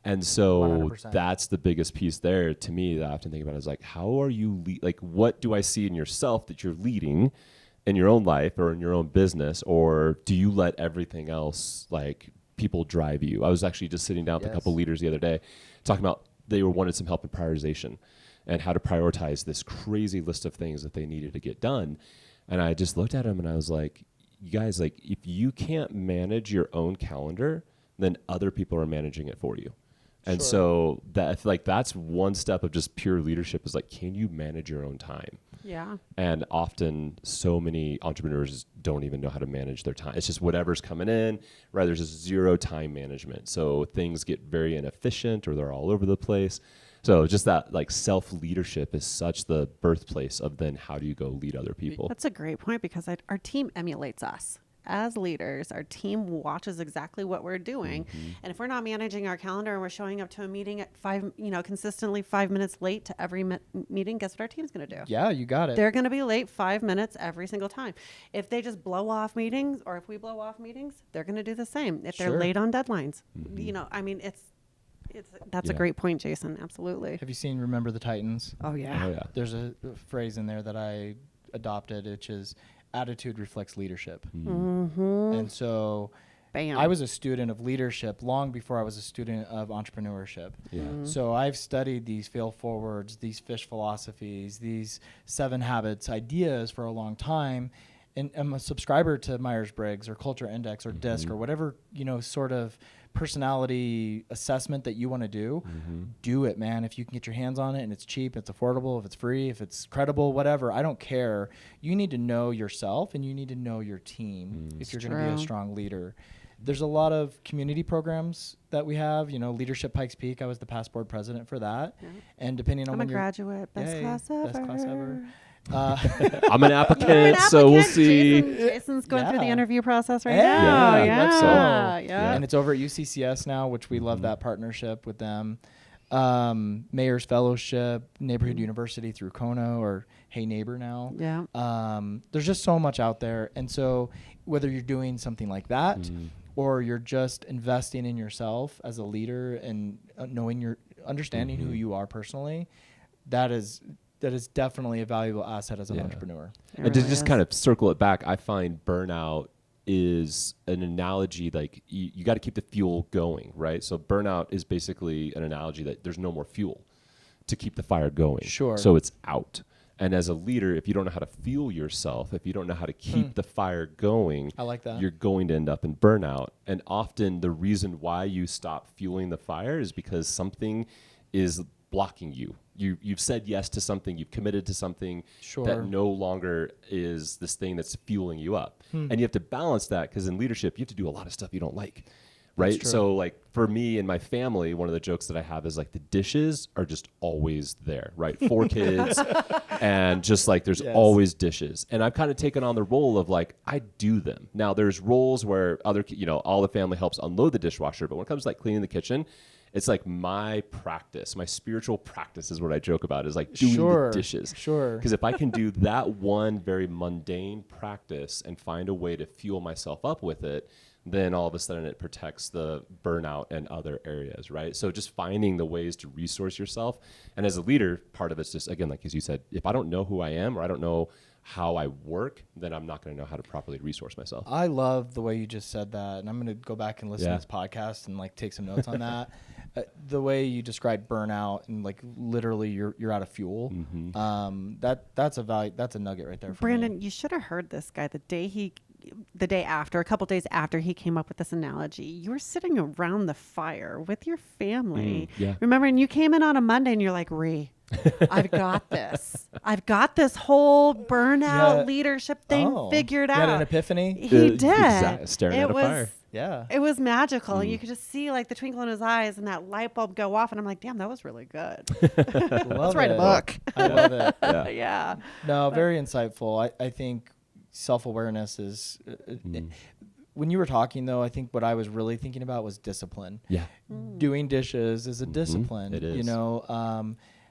Speaker 4: And so
Speaker 3: 100%.
Speaker 4: That's the biggest piece there to me that I often think about is like, how are you like, what do I see in yourself that you're leading in your own life or in your own business, or do you let everything else, like people drive you? I was actually just sitting down with a couple leaders the other day talking about they wanted some help in prioritization and how to prioritize this crazy list of things that they needed to get done. And I just looked at them and I was like, you guys, like if you can't manage your own calendar, then other people are managing it for you. And so that like that's one step of just pure leadership is like, can you manage your own time?
Speaker 2: Yeah.
Speaker 4: And often so many entrepreneurs don't even know how to manage their time. It's just whatever's coming in, right? There's just zero time management. So things get very inefficient or they're all over the place. So just that like self-leadership is such the birthplace of then how do you go lead other people?
Speaker 2: That's a great point, because our team emulates us. As leaders, our team watches exactly what we're doing. And if we're not managing our calendar and we're showing up to a meeting at consistently 5 minutes late to every meeting, guess what our team's going to do?
Speaker 3: Yeah, you got it.
Speaker 2: They're going to be late 5 minutes every single time. If they just blow off meetings, or if we blow off meetings, they're going to do the same. If they're late on deadlines, That's a great point, Jason. Absolutely.
Speaker 3: Have you seen Remember the Titans?
Speaker 2: Oh yeah.
Speaker 4: Oh yeah.
Speaker 3: There's a phrase in there that I adopted, which is attitude reflects leadership.
Speaker 2: Mm-hmm.
Speaker 3: And so
Speaker 2: Bam.
Speaker 3: I was a student of leadership long before I was a student of entrepreneurship.
Speaker 4: Yeah.
Speaker 3: So I've studied these fail forwards, these fish philosophies, these 7 habits ideas for a long time. And I'm a subscriber to Myers-Briggs or Culture Index or DISC or whatever, sort of personality assessment that you want to do. Do it, man. If you can get your hands on it and it's cheap, it's affordable, if it's free, if it's credible, whatever, I don't care. You need to know yourself and you need to know your team if you're going to be a
Speaker 2: True.
Speaker 3: strong leader. There's a lot of community programs that we have, Leadership Pikes Peak. I was the past board president for that.
Speaker 2: Yeah.
Speaker 3: And depending on
Speaker 2: I'm a
Speaker 3: when you're
Speaker 2: graduate. Best
Speaker 3: Yay,
Speaker 2: class ever.
Speaker 3: best class ever.
Speaker 4: I'm an applicant, so we'll see.
Speaker 2: Jason's going through the
Speaker 3: Yeah.
Speaker 2: interview process right
Speaker 3: Yeah,
Speaker 2: now.
Speaker 4: yeah,
Speaker 2: Yeah.
Speaker 3: let's go.
Speaker 2: Yeah.
Speaker 3: And it's over at UCCS now, which we love that partnership with them. Mayor's Fellowship, Neighborhood University through Kono, or Hey Neighbor now.
Speaker 2: Yeah.
Speaker 3: There's just so much out there. And so whether you're doing something like that or you're just investing in yourself as a leader and understanding who you are personally, that is definitely a valuable asset as an entrepreneur.
Speaker 2: It
Speaker 4: And to
Speaker 2: really
Speaker 4: just
Speaker 2: is.
Speaker 4: kind of circle it back, I find burnout is an analogy, like you got to keep the fuel going, right? So burnout is basically an analogy that there's no more fuel to keep the fire going.
Speaker 3: Sure.
Speaker 4: So it's out. And as a leader, if you don't know how to fuel yourself, if you don't know how to keep the fire going,
Speaker 3: I like that.
Speaker 4: you're going to end up in burnout. And often the reason why you stop fueling the fire is because something is blocking you. You've said yes to something, you've committed to something
Speaker 3: Sure.
Speaker 4: that no longer is this thing that's fueling you up. And you have to balance that, because in leadership, you have to do a lot of stuff you don't like. Right.
Speaker 3: true.
Speaker 4: So like for me and my family, one of the jokes that I have is like the dishes are just always there. Right. 4 kids and just like there's
Speaker 3: Yes.
Speaker 4: always dishes. And I've kind of taken on the role of like I do them. Now there's roles where all the family helps unload the dishwasher. But when it comes to like cleaning the kitchen, it's like my practice, my spiritual practice is what I joke about, is like doing
Speaker 3: Sure.
Speaker 4: the dishes.
Speaker 3: Sure.
Speaker 4: Because if I can do that one very mundane practice and find a way to fuel myself up with it, then all of a sudden it protects the burnout and other areas, right? So just finding the ways to resource yourself. And as a leader, part of it's just, again, like as you said, if I don't know who I am or I don't know how I work, then I'm not going to know how to properly resource myself.
Speaker 3: I love the way you just said that, and I'm going to go back and listen
Speaker 4: Yeah.
Speaker 3: to this podcast and like take some notes on that. The way you described burnout and like literally you're out of fuel. That's a value. That's a nugget right there. For
Speaker 2: Brandon,
Speaker 3: me.
Speaker 2: you should have heard this guy the day after, a couple days after he came up with this analogy. You were sitting around the fire with your family.
Speaker 4: yeah.
Speaker 2: Remember, and you came in on a Monday and you're like, I've got this. I've got this whole burnout
Speaker 3: Yeah.
Speaker 2: leadership thing figured
Speaker 3: You
Speaker 2: out.
Speaker 3: had an epiphany.
Speaker 2: He did.
Speaker 4: Exactly. Staring
Speaker 2: It
Speaker 4: at a
Speaker 2: was,
Speaker 4: fire.
Speaker 3: Yeah.
Speaker 2: It was magical. You could just see like the twinkle in his eyes and that light bulb go off. And I'm like, damn, that was really good.
Speaker 3: Let's
Speaker 2: write a book.
Speaker 3: I love it.
Speaker 4: Yeah.
Speaker 2: Yeah.
Speaker 3: No, very insightful. I think self-awareness is when you were talking though, I think what I was really thinking about was discipline.
Speaker 4: Yeah.
Speaker 3: Doing dishes is a discipline.
Speaker 4: It is.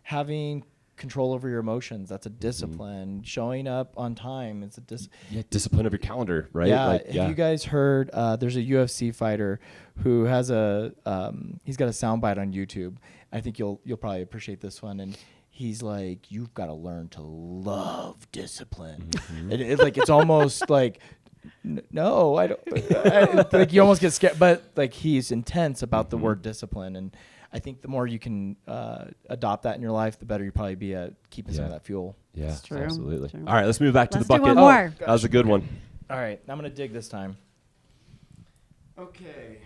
Speaker 3: Having control over your emotions, that's a discipline. Showing up on time, it's a
Speaker 4: Yeah. Discipline of your calendar, right?
Speaker 3: Yeah. Have you guys heard, there's a UFC fighter who has he's got a soundbite on YouTube. I think you'll probably appreciate this one. And he's like, you've got to learn to love discipline. It's almost like, no, I don't. Like you almost get scared, but like he's intense about the word discipline. And I think the more you can adopt that in your life, the better you probably be at keeping some of that fuel.
Speaker 4: Yeah,
Speaker 2: It's true.
Speaker 4: absolutely.
Speaker 2: True.
Speaker 4: All right, let's move back to
Speaker 2: Let's
Speaker 4: the
Speaker 2: do
Speaker 4: bucket.
Speaker 2: one more.
Speaker 4: That was a good one.
Speaker 3: All right, I'm going to dig this time. Okay.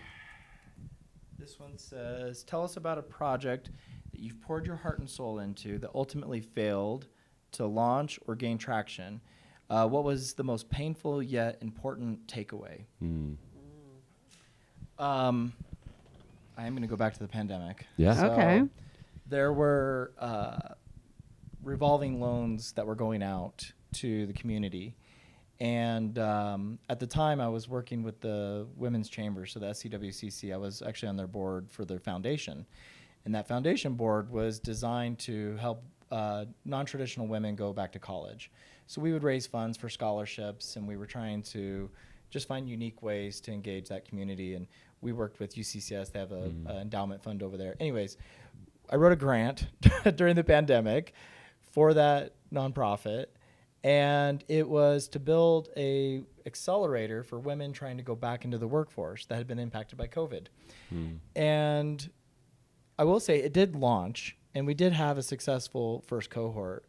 Speaker 3: This one says, tell us about a project that you've poured your heart and soul into that ultimately failed to launch or gain traction. What was the most painful yet important takeaway? I am going to go back to the pandemic.
Speaker 4: Yeah.
Speaker 3: So
Speaker 2: Okay.
Speaker 3: There were revolving loans that were going out to the community. And at the time, I was working with the Women's Chamber, so the SCWCC. I was actually on their board for their foundation. And that foundation board was designed to help non-traditional women go back to college. So we would raise funds for scholarships, and we were trying to just find unique ways to engage that community. And we worked with UCCS. They have a endowment fund over there. Anyways, I wrote a grant during the pandemic for that nonprofit, and it was to build a accelerator for women trying to go back into the workforce that had been impacted by COVID. And I will say it did launch, and we did have a successful first cohort.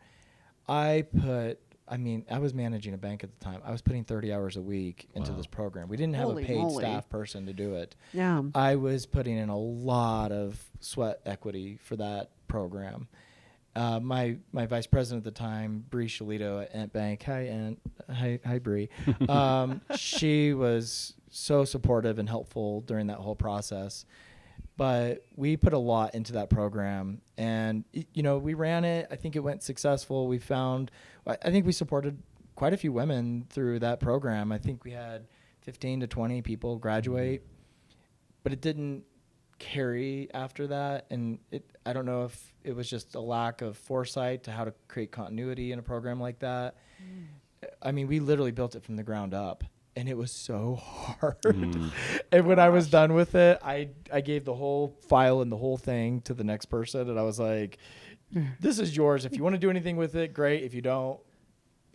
Speaker 3: I was managing a bank at the time. I was putting 30 hours a week into this program. We didn't have
Speaker 2: Holy
Speaker 3: a paid
Speaker 2: moly.
Speaker 3: staff person to do it.
Speaker 2: Yeah.
Speaker 3: I was putting in a lot of sweat equity for that program. My vice president at the time, Bree Shalito at Ant Bank. Hi, Ant. Hi, Bree. She was so supportive and helpful during that whole process. But we put a lot into that program, and we ran it. I think it went successful. I think we supported quite a few women through that program. I think we had 15 to 20 people graduate, but it didn't carry after that. And I don't know if it was just a lack of foresight to how to create continuity in a program like that. I mean, we literally built it from the ground up. And it was so hard. And when I was done with it, I gave the whole file and the whole thing to the next person. And I was like, this is yours. If you want to do anything with it, great. If you don't,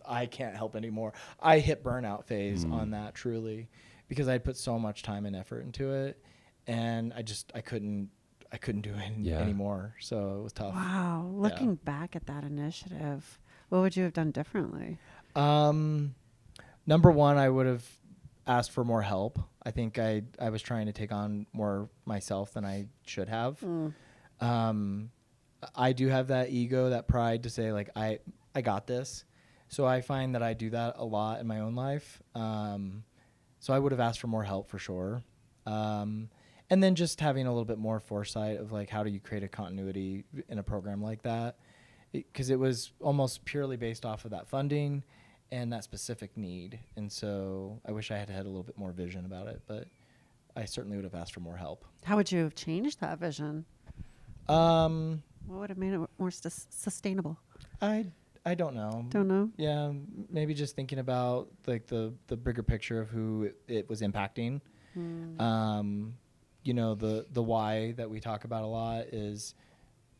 Speaker 3: I can't help anymore. I hit burnout phase on that, truly, because I put so much time and effort into it. And I couldn't do it anymore. So it was tough.
Speaker 2: Wow. Looking back at that initiative, what would you have done differently?
Speaker 3: Number one, I would have asked for more help. I think I was trying to take on more myself than I should have. I do have that ego, that pride to say, like, I got this. So I find that I do that a lot in my own life. So I would have asked for more help for sure. And then just having a little bit more foresight of, like, how do you create a continuity in a program like that? Because it was almost purely based off of that funding and that specific need. And so I wish I had a little bit more vision about it, but I certainly would have asked for more help.
Speaker 2: How would you have changed that vision? What would have made it more sustainable?
Speaker 3: I don't know.
Speaker 2: Don't know?
Speaker 3: Yeah, maybe just thinking about, like, the bigger picture of who it was impacting. The why that we talk about a lot is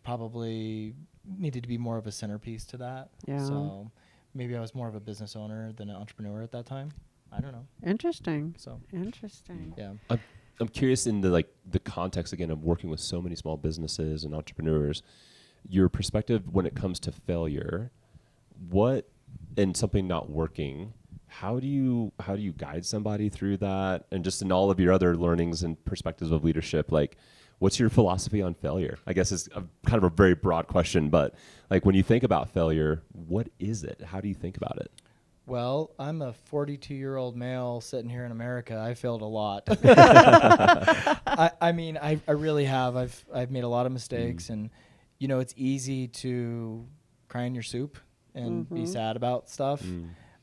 Speaker 3: probably needed to be more of a centerpiece to that.
Speaker 2: Yeah.
Speaker 3: So maybe I was more of a business owner than an entrepreneur at that time. I don't know.
Speaker 2: Interesting.
Speaker 3: So
Speaker 2: Interesting.
Speaker 3: yeah.
Speaker 4: I'm curious in the context again of working with so many small businesses and entrepreneurs, your perspective when it comes to failure, and something not working, how do you guide somebody through that? And just in all of your other learnings and perspectives of leadership, like, what's your philosophy on failure? I guess it's kind of a very broad question, but, like, when you think about failure, what is it? How do you think about it?
Speaker 3: Well, I'm a 42-year-old male sitting here in America. I failed a lot. I mean, I really have. I've made a lot of mistakes, and it's easy to cry in your soup and be sad about stuff.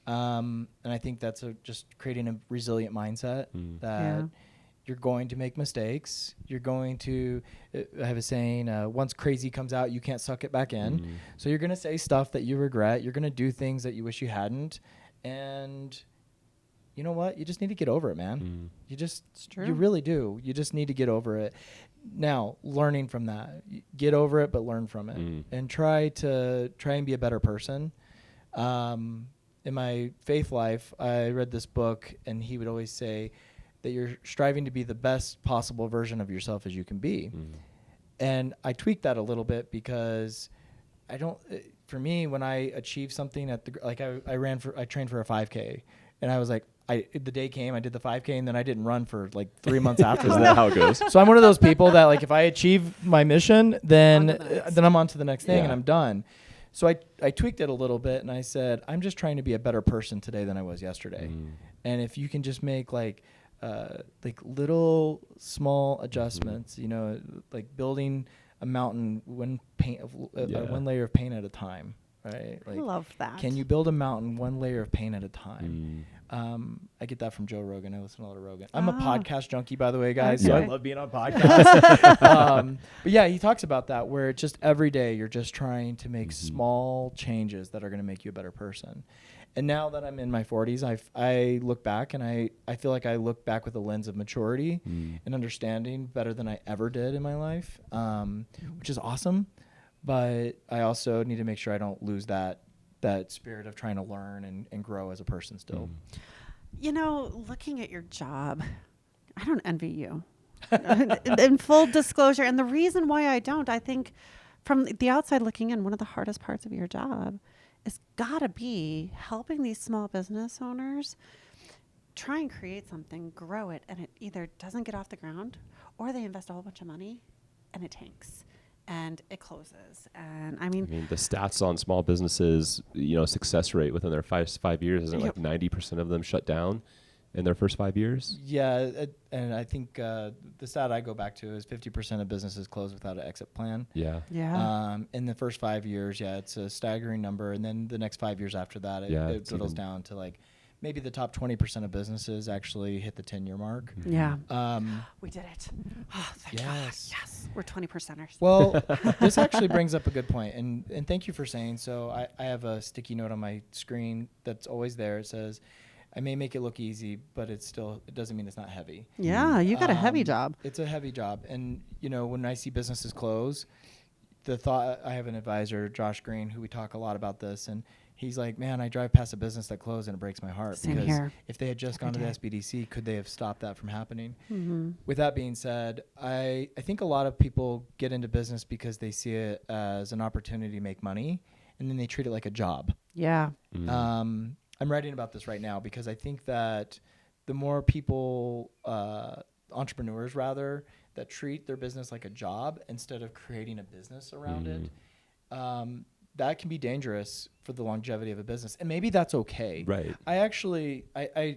Speaker 3: And I think that's just creating a resilient mindset that you're going to make mistakes. You're going to, I have a saying, once crazy comes out, you can't suck it back in. So you're going to say stuff that you regret. You're going to do things that you wish you hadn't. And you know what? You just need to get over it, man. You really do. You just need to get over it. Now, learning from that, get over it, but learn from it, and try and be a better person. In my faith life, I read this book, and he would always say that you're striving to be the best possible version of yourself as you can be. And I tweaked that a little bit because for me, when I achieved something I trained for a 5K, and I was like, the day came, I did the 5K, and then I didn't run for like 3 months after.
Speaker 4: Isn't that how it goes?
Speaker 3: So I'm one of those people that, like, if I achieve my mission, then I'm on to the next thing and I'm done. So I tweaked it a little bit, and I said, I'm just trying to be a better person today than I was yesterday. And if you can just make like little small adjustments, like building a mountain one layer of paint at a time, right? Like,
Speaker 2: I love that.
Speaker 3: Can you build a mountain one layer of paint at a time? I get that from Joe Rogan. I listen to a lot of Rogan. I'm a podcast junkie, by the way, guys.
Speaker 2: Okay.
Speaker 3: So I love being on podcasts. But yeah, he talks about that, where it's just every day you're just trying to make small changes that are going to make you a better person. And now that I'm in my 40s, I look back and I feel like I look back with a lens of maturity and understanding better than I ever did in my life, which is awesome. But I also need to make sure I don't lose that spirit of trying to learn and grow as a person still.
Speaker 2: You know, looking at your job, I don't envy you. In full disclosure. And the reason why I don't, I think from the outside looking in, one of the hardest parts of your job is gotta be helping these small business owners try and create something, grow it, and it either doesn't get off the ground or they invest a whole bunch of money and it tanks and it closes. And I mean
Speaker 4: the stats on small businesses, success rate within their five years isn't like 90% of them shut down in their first 5 years.
Speaker 3: Yeah, and I think the stat I go back to is 50% of businesses close without an exit plan.
Speaker 2: Yeah.
Speaker 3: In the first 5 years, it's a staggering number, and then the next 5 years after that, it dwindles down to like maybe the top 20% of businesses actually hit the 10-year mark.
Speaker 2: Yeah. We did it. Oh, thank God.
Speaker 3: Yes.
Speaker 2: Yes. We're 20%ers.
Speaker 3: Well, this actually brings up a good point, and thank you for saying so. I have a sticky note on my screen that's always there. It says, I may make it look easy, but it doesn't mean it's not heavy.
Speaker 2: Yeah, you got a heavy job.
Speaker 3: It's a heavy job. And, when I see businesses close, I have an advisor, Josh Green, who we talk a lot about this. And he's like, man, I drive past a business that closed and it breaks my heart.
Speaker 2: Same
Speaker 3: because
Speaker 2: here.
Speaker 3: if they had just gone to the SBDC, could they have stopped that from happening?
Speaker 2: Mm-hmm.
Speaker 3: With that being said, I think a lot of people get into business because they see it as an opportunity to make money, and then they treat it like a job.
Speaker 2: Yeah.
Speaker 3: I'm writing about this right now because I think that the more people, entrepreneurs rather, that treat their business like a job instead of creating a business around it, that can be dangerous for the longevity of a business. And maybe that's okay.
Speaker 4: Right.
Speaker 3: I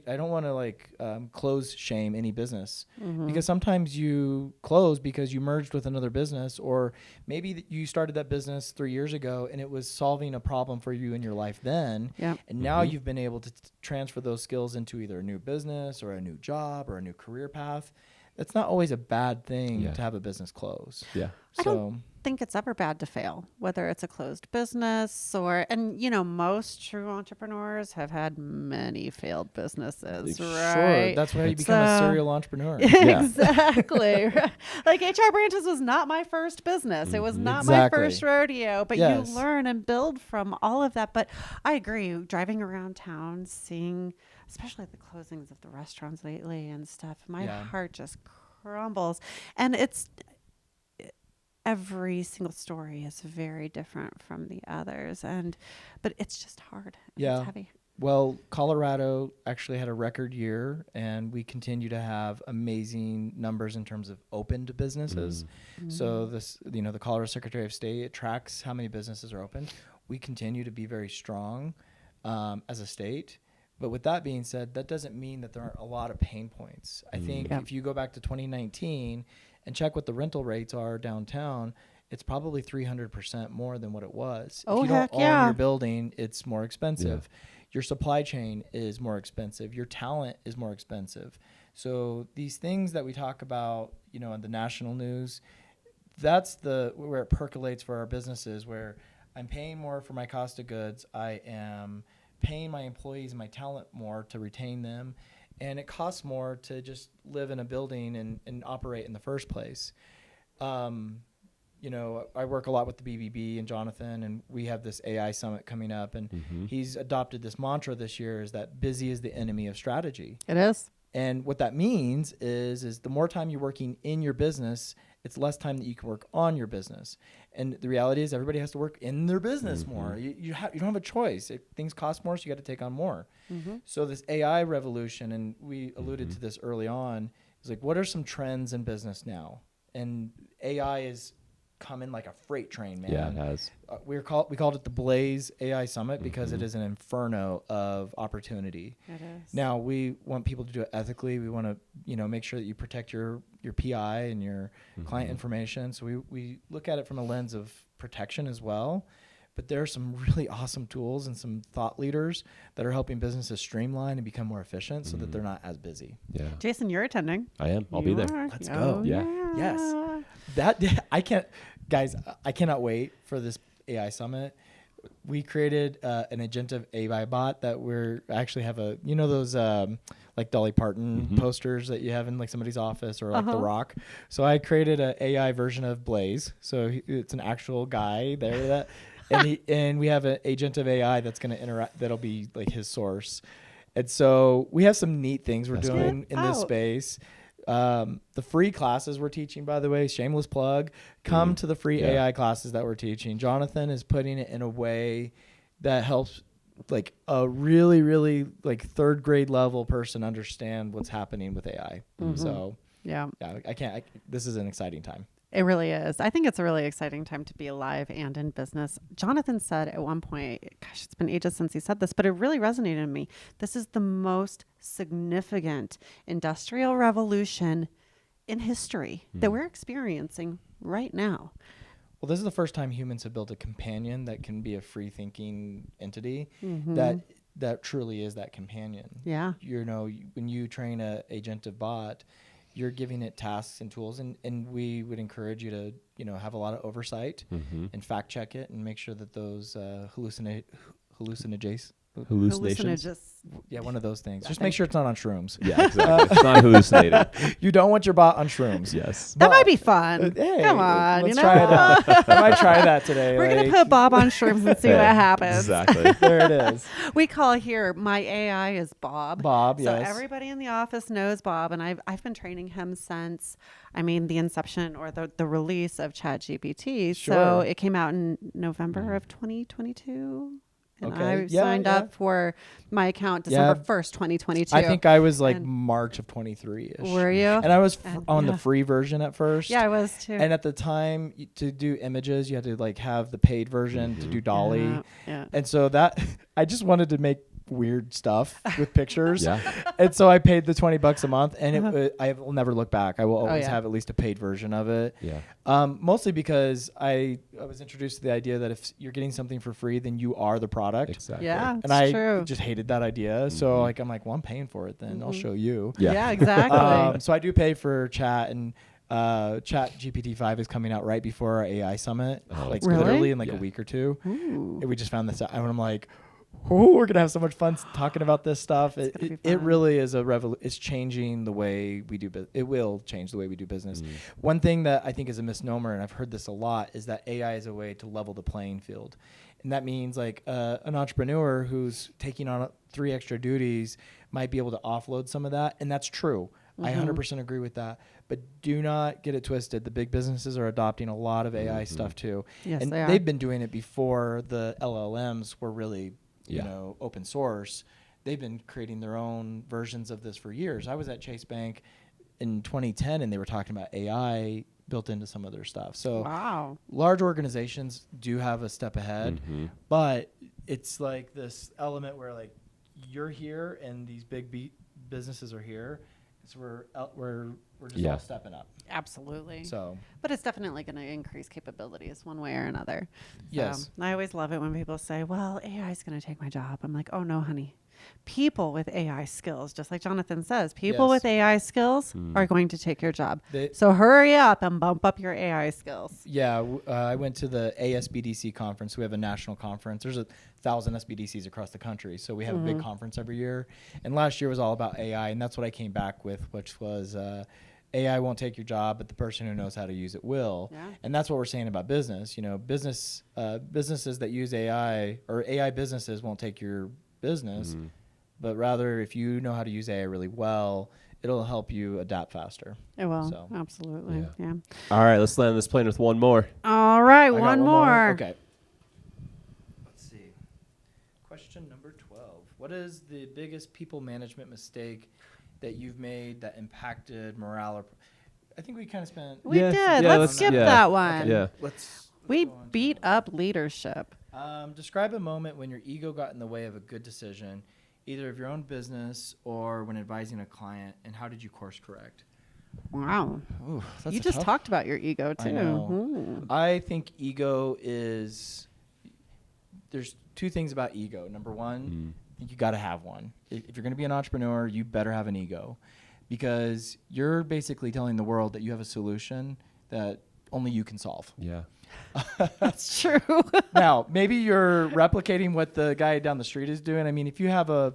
Speaker 3: don't want to close shame any business because sometimes you close because you merged with another business, or maybe you started that business 3 years ago and it was solving a problem for you in your life then.
Speaker 2: Yeah.
Speaker 3: And now you've been able to transfer those skills into either a new business or a new job or a new career path. It's not always a bad thing to have a business close.
Speaker 4: Yeah.
Speaker 2: I don't think it's ever bad to fail, whether it's a closed business and most true entrepreneurs have had many failed businesses, right?
Speaker 3: Sure. That's why you become a serial entrepreneur.
Speaker 2: Exactly. Like HR Branches was not my first business. It was not my first rodeo, but you learn and build from all of that. But I agree, driving around town, seeing especially the closings of the restaurants lately and stuff, my heart just crumbles. And every single story is very different from the others, but it's just hard. It's heavy.
Speaker 3: Well, Colorado actually had a record year, and we continue to have amazing numbers in terms of opened businesses. So the Colorado Secretary of State tracks how many businesses are open. We continue to be very strong as a state. But with that being said, that doesn't mean that there aren't a lot of pain points. I think if you go back to 2019 and check what the rental rates are downtown, it's probably 300% more than what it was.
Speaker 2: Oh,
Speaker 3: if you
Speaker 2: heck
Speaker 3: don't own your building, it's more expensive. Your supply chain is more expensive. Your talent is more expensive. So these things that we talk about, in the national news, that's where it percolates for our businesses, where I'm paying more for my cost of goods. I am paying my employees and my talent more to retain them, and it costs more to just live in a building and operate in the first place. I work a lot with the BBB and Jonathan, and we have this AI summit coming up, and he's adopted this mantra this year is that busy is the enemy of strategy.
Speaker 2: It is.
Speaker 3: And what that means is the more time you're working in your business, it's less time that you can work on your business. And the reality is everybody has to work in their business more. You don't have a choice. If things cost more, so you got to take on more. So this AI revolution, and we alluded to this early on, is like, what are some trends in business now? And AI is coming like a freight train, man.
Speaker 4: Yeah, it has.
Speaker 3: We called it the Blaze AI Summit because it is an inferno of opportunity.
Speaker 2: It is.
Speaker 3: Now, we want people to do it ethically. We want to, make sure that you protect your PI and your client information. So we look at it from a lens of protection as well. But there are some really awesome tools and some thought leaders that are helping businesses streamline and become more efficient so that they're not as busy.
Speaker 4: Yeah.
Speaker 2: Jason, you're attending.
Speaker 4: I am. I'll be there.
Speaker 3: Let's go.
Speaker 4: Yeah.
Speaker 3: Yes. I cannot wait for this AI summit. We created an agentive AI bot that we're actually have a, those like Dolly Parton posters that you have in like somebody's office or like The Rock. So I created an AI version of Blaze. So it's an actual guy there and we have an agent of AI that's going to interact. That'll be like his source. And so we have some neat things we're doing in this space. The free classes we're teaching, by the way, shameless plug, come to the free AI classes that we're teaching. Jonathan is putting it in a way that helps like a really, really like third grade level person understand what's happening with AI. So yeah, this is an exciting time.
Speaker 2: It really is. I think it's a really exciting time to be alive and in business. Jonathan said at one point, gosh, it's been ages since he said this, but it really resonated in me. This is the most significant industrial revolution in history that we're experiencing right now.
Speaker 3: Well, this is the first time humans have built a companion that can be a free thinking entity that truly is that companion. Yeah. When you train a agentive bot, you're giving it tasks and tools, and we would encourage you to, have a lot of oversight and fact check it and make sure that those hallucinations. Yeah, one of those things. Just make sure it's not on shrooms.
Speaker 4: Yeah, exactly. It's not hallucinating.
Speaker 3: You don't want your bot on shrooms.
Speaker 4: Yes.
Speaker 2: That might be fun.
Speaker 3: Hey,
Speaker 2: come on,
Speaker 3: let's try it out. I might try that today.
Speaker 2: We're going to put Bob on shrooms and see what happens.
Speaker 4: Exactly.
Speaker 3: There it is.
Speaker 2: We call here, my AI is Bob.
Speaker 3: Bob,
Speaker 2: so
Speaker 3: yes.
Speaker 2: Everybody in the office knows Bob, and I've been training him since, the inception or the release of ChatGPT.
Speaker 3: Sure.
Speaker 2: So it came out in November of 2022. And I signed up for my account December 1st, 2022.
Speaker 3: I think I was like March of 23-ish.
Speaker 2: Were you?
Speaker 3: And I was on the free version at first.
Speaker 2: Yeah, I was too.
Speaker 3: And at the time, to do images, you had to like have the paid version to do Dolly.
Speaker 2: Yeah.
Speaker 3: And so I just wanted to make weird stuff with pictures.
Speaker 4: Yeah.
Speaker 3: And so I paid the $20 a month, and I will never look back. I will always have at least a paid version of it.
Speaker 4: Yeah.
Speaker 3: Mostly because I was introduced to the idea that if you're getting something for free, then you are the product.
Speaker 4: Exactly.
Speaker 2: Yeah,
Speaker 3: and I
Speaker 2: true.
Speaker 3: just hated that idea. So I'm like, well, I'm paying for it, then I'll show you.
Speaker 2: Yeah, exactly.
Speaker 3: So I do pay for chat, and Chat GPT-5 is coming out right before our AI summit, literally in like a week or two. And we just found this out, and I'm like, oh, we're gonna have so much fun talking about this stuff. It really is it's changing the way we do business. It will change the way we do business. One thing that I think is a misnomer, and I've heard this a lot, is that AI is a way to level the playing field. And that means like an entrepreneur who's taking on 3 extra duties might be able to offload some of that. And that's true. I 100% agree with that. But do not get it twisted. The big businesses are adopting a lot of AI stuff too.
Speaker 2: Yes,
Speaker 3: and
Speaker 2: they are.
Speaker 3: They've been doing it before the LLMs were really open source. They've been creating their own versions of this for years. I was at Chase Bank in 2010, and they were talking about AI built into some of their stuff. So large organizations do have a step ahead, but it's like this element where like you're here and these big businesses are here. So we're just all stepping up.
Speaker 2: Absolutely.
Speaker 3: So,
Speaker 2: but it's definitely going to increase capabilities one way or another.
Speaker 3: Yes.
Speaker 2: I always love it when people say, well, AI is going to take my job. I'm like, oh no, honey. People with AI skills, just like Jonathan says, people with AI skills are going to take your job. So hurry up and bump up your AI skills.
Speaker 3: Yeah. I went to the SBDC conference. We have a national conference. There's 1,000 SBDCs across the country. So we have a big conference every year. And last year was all about AI. And that's what I came back with, which was AI won't take your job, but the person who knows how to use it will. Yeah. And that's what we're saying about business. Businesses that use AI or AI businesses won't take your business, but rather if you know how to use AI really well, it'll help you adapt faster.
Speaker 2: It will. So. Absolutely. Yeah.
Speaker 4: All right, let's land this plane with one more.
Speaker 2: All right, one more.
Speaker 3: Okay. Let's see. Question number 12. What is the biggest people management mistake that you've made that impacted morale? I think we kind of spent...
Speaker 2: We did. Let's skip that one.
Speaker 3: Okay. Yeah.
Speaker 2: We beat up leadership.
Speaker 3: Describe a moment when your ego got in the way of a good decision, either of your own business or when advising a client, and how did you course correct?
Speaker 2: Wow.
Speaker 3: Ooh,
Speaker 2: you just talked about your ego too.
Speaker 3: I know. I think ego is... There's 2 things about ego. Number one, you got to have one. If you're going to be an entrepreneur, you better have an ego, because you're basically telling the world that you have a solution that only you can solve.
Speaker 4: Yeah.
Speaker 2: That's true.
Speaker 3: Now, maybe you're replicating what the guy down the street is doing. I mean, if you have a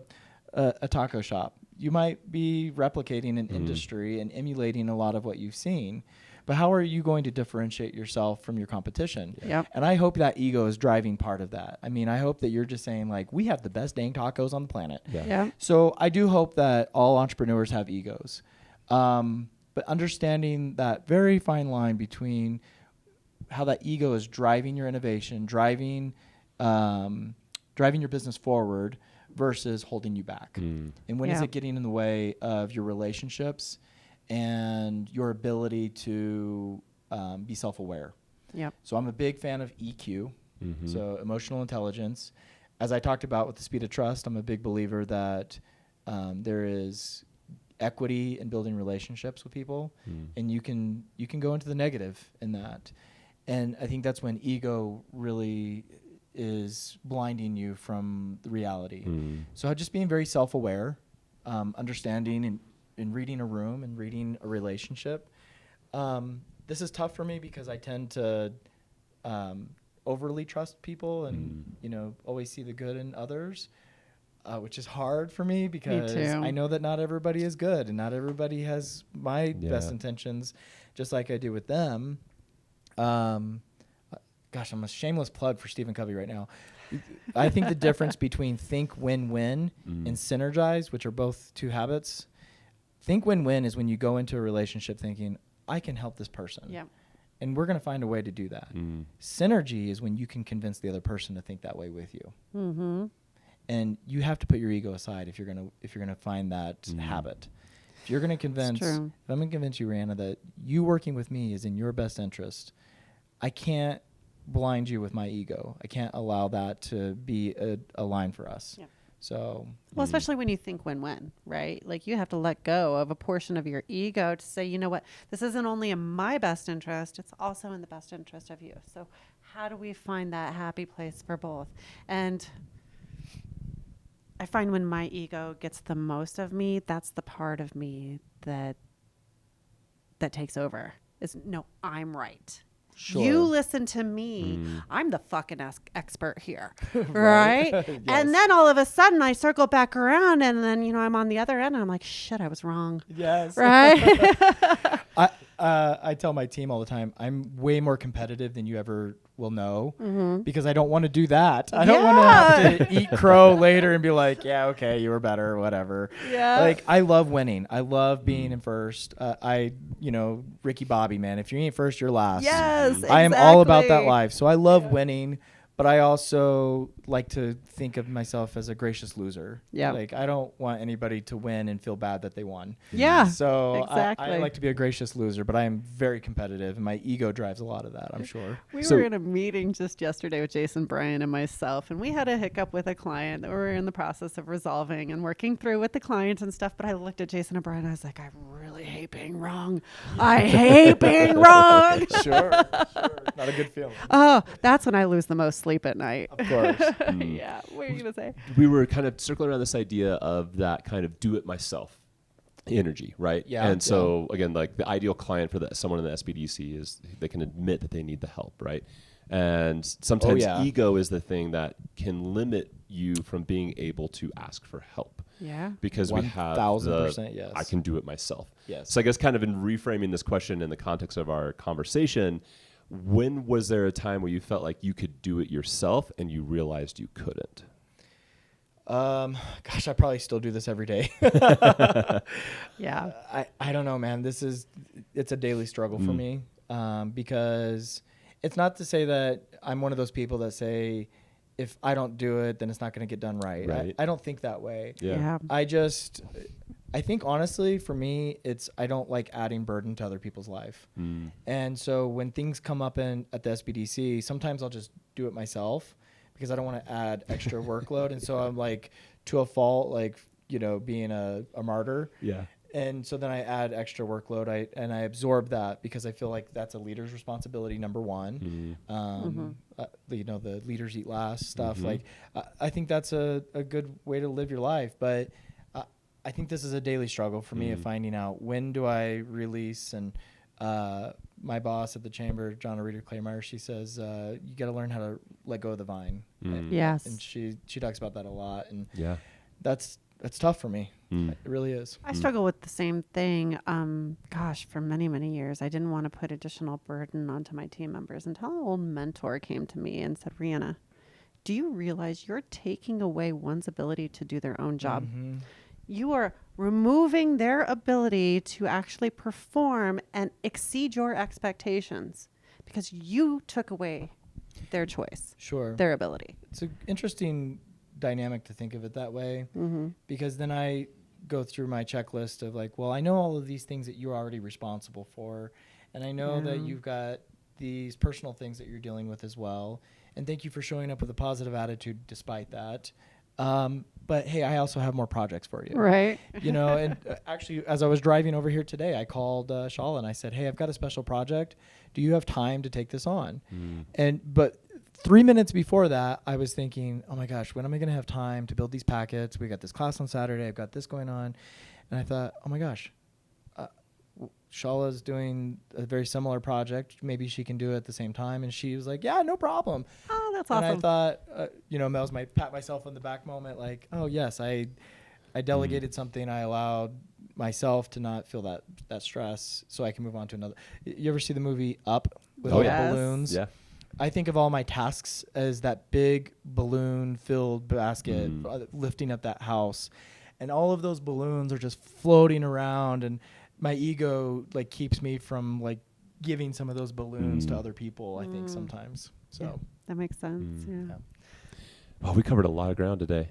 Speaker 3: taco shop, you might be replicating an industry and emulating a lot of what you've seen. But how are you going to differentiate yourself from your competition?
Speaker 2: Yep.
Speaker 3: And I hope that ego is driving part of that. I mean, I hope that you're just saying, like, we have the best dang tacos on the planet.
Speaker 4: Yeah.
Speaker 2: Yeah.
Speaker 3: So I do hope that all entrepreneurs have egos. But understanding that very fine line between how that ego is driving your innovation, driving your business forward versus holding you back. And when is it getting in the way of your relationships and your ability to be self-aware?
Speaker 2: Yep.
Speaker 3: So I'm a big fan of EQ, so emotional intelligence. As I talked about with the speed of trust, I'm a big believer that there is equity in building relationships with people, and you can go into the negative in that. And I think that's when ego really is blinding you from the reality. So just being very self-aware, understanding and reading a room and reading a relationship. This is tough for me because I tend to overly trust people and always see the good in others, which is hard for me because I know that not everybody is good and not everybody has my best intentions, just like I do with them. Gosh, I'm a shameless plug for Stephen Covey right now. I think the difference between think win-win and synergize, which are both two habits. Think win-win is when you go into a relationship thinking, I can help this person.
Speaker 2: Yep.
Speaker 3: And we're going to find a way to do that. Synergy is when you can convince the other person to think that way with you.
Speaker 2: Mm-hmm.
Speaker 3: And you have to put your ego aside if you're gonna find that habit. If you're gonna convince, if I'm gonna convince you, Rihanna, that you working with me is in your best interest, I can't blind you with my ego. I can't allow that to be a line for us. Yep. So,
Speaker 2: well, especially when you think win-win, right? Like you have to let go of a portion of your ego to say, you know what, this isn't only in my best interest, it's also in the best interest of you. So how do we find that happy place for both? And I find when my ego gets the most of me, that's the part of me that takes over. Is no, I'm right.
Speaker 3: sure.
Speaker 2: You listen to me. I'm the fucking expert here. Right?
Speaker 3: Yes.
Speaker 2: And then all of a sudden I circle back around and then, I'm on the other end and I'm like, shit, I was wrong.
Speaker 3: Yes.
Speaker 2: Right?
Speaker 3: I tell my team all the time, I'm way more competitive than you ever will know because I don't want to do that. I don't want to have to eat crow later and be like, yeah, okay, you were better, whatever.
Speaker 2: Yeah.
Speaker 3: Like, I love winning. I love being in first. Ricky Bobby, man, if you ain't first, you're last.
Speaker 2: Yes,
Speaker 3: I am all about that
Speaker 2: exactly.
Speaker 3: life. So I love winning, but I also like to think of myself as a gracious loser.
Speaker 2: Yeah.
Speaker 3: Like, I don't want anybody to win and feel bad that they won.
Speaker 2: Yeah.
Speaker 3: So
Speaker 2: exactly.
Speaker 3: I like to be a gracious loser, but I am very competitive, and my ego drives a lot of that, I'm sure.
Speaker 2: We
Speaker 4: So-
Speaker 2: were in a meeting just yesterday with Jason, Bryan, and myself, and we had a hiccup with a client that we were in the process of resolving and working through with the client and stuff. But I looked at Jason and Bryan, and I was like, I really hate being wrong. I hate being wrong.
Speaker 3: Sure. Not a good feeling.
Speaker 2: Oh, that's when I lose the most sleep at night.
Speaker 3: Of course.
Speaker 2: Yeah. What are you going to say?
Speaker 4: We were kind of circling around this idea of that kind of do it myself energy, right?
Speaker 3: Yeah.
Speaker 4: And so again, like the ideal client for someone in the SBDC is they can admit that they need the help, right? And sometimes ego is the thing that can limit you from being able to ask for help.
Speaker 2: Yeah.
Speaker 4: Because we have
Speaker 3: 1000%, yes.
Speaker 4: I can do it myself.
Speaker 3: Yes.
Speaker 4: So I guess kind of in reframing this question in the context of our conversation, when was there a time where you felt like you could do it yourself and you realized you couldn't?
Speaker 3: Gosh, I probably still do this every day.
Speaker 2: Yeah.
Speaker 3: I don't know, man. It's a daily struggle for me because it's not to say that I'm one of those people that say, if I don't do it, then it's not going to get done right.
Speaker 4: Right.
Speaker 3: I don't think that way.
Speaker 2: Yeah.
Speaker 3: I think honestly for me, I don't like adding burden to other people's life. And so when things come up at the SBDC, sometimes I'll just do it myself because I don't want to add extra workload. And so I'm like to a fault, like, being a martyr.
Speaker 4: Yeah.
Speaker 3: And so then I add extra workload and I absorb that because I feel like that's a leader's responsibility, number one. The leaders eat last stuff. Like, I think that's a good way to live your life. But I think this is a daily struggle for me of finding out when do I release and my boss at the chamber, John Reader Claymeyer, she says, you got to learn how to let go of the vine.
Speaker 2: Yes.
Speaker 3: And she talks about that a lot. And
Speaker 4: Yeah.
Speaker 3: that's tough for me. It really is.
Speaker 2: I struggle with the same thing. For many, many years, I didn't want to put additional burden onto my team members until an old mentor came to me and said, Rihanna, do you realize you're taking away one's ability to do their own job?
Speaker 3: Mm-hmm.
Speaker 2: You are removing their ability to actually perform and exceed your expectations because you took away their choice,
Speaker 3: Sure.
Speaker 2: their ability.
Speaker 3: It's an interesting dynamic to think of it that way,
Speaker 2: Mm-hmm.
Speaker 3: because then I go through my checklist of like, well, I know all of these things that you're already responsible for, and I know that you've got these personal things that you're dealing with as well, and thank you for showing up with a positive attitude despite that. But hey, I also have more projects for you.
Speaker 2: Right.
Speaker 3: And actually, as I was driving over here today, I called Shala and I said, hey, I've got a special project. Do you have time to take this on? But 3 minutes before that, I was thinking, oh my gosh, when am I going to have time to build these packets? We got this class on Saturday. I've got this going on. And I thought, oh my gosh, Shala's doing a very similar project. Maybe she can do it at the same time. And she was like, yeah, no problem.
Speaker 2: Oh, that's
Speaker 3: And
Speaker 2: awesome.
Speaker 3: I thought, that was my pat myself on the back moment. Like, oh yes, I delegated something. I allowed myself to not feel that stress, so I can move on to another. You ever see the movie Up with all the balloons?
Speaker 4: Yeah.
Speaker 3: I think of all my tasks as that big balloon-filled basket lifting up that house, and all of those balloons are just floating around, and my ego like keeps me from like giving some of those balloons to other people. I think sometimes. So
Speaker 2: Yeah, that makes sense. Yeah.
Speaker 4: Oh, we covered a lot of ground today.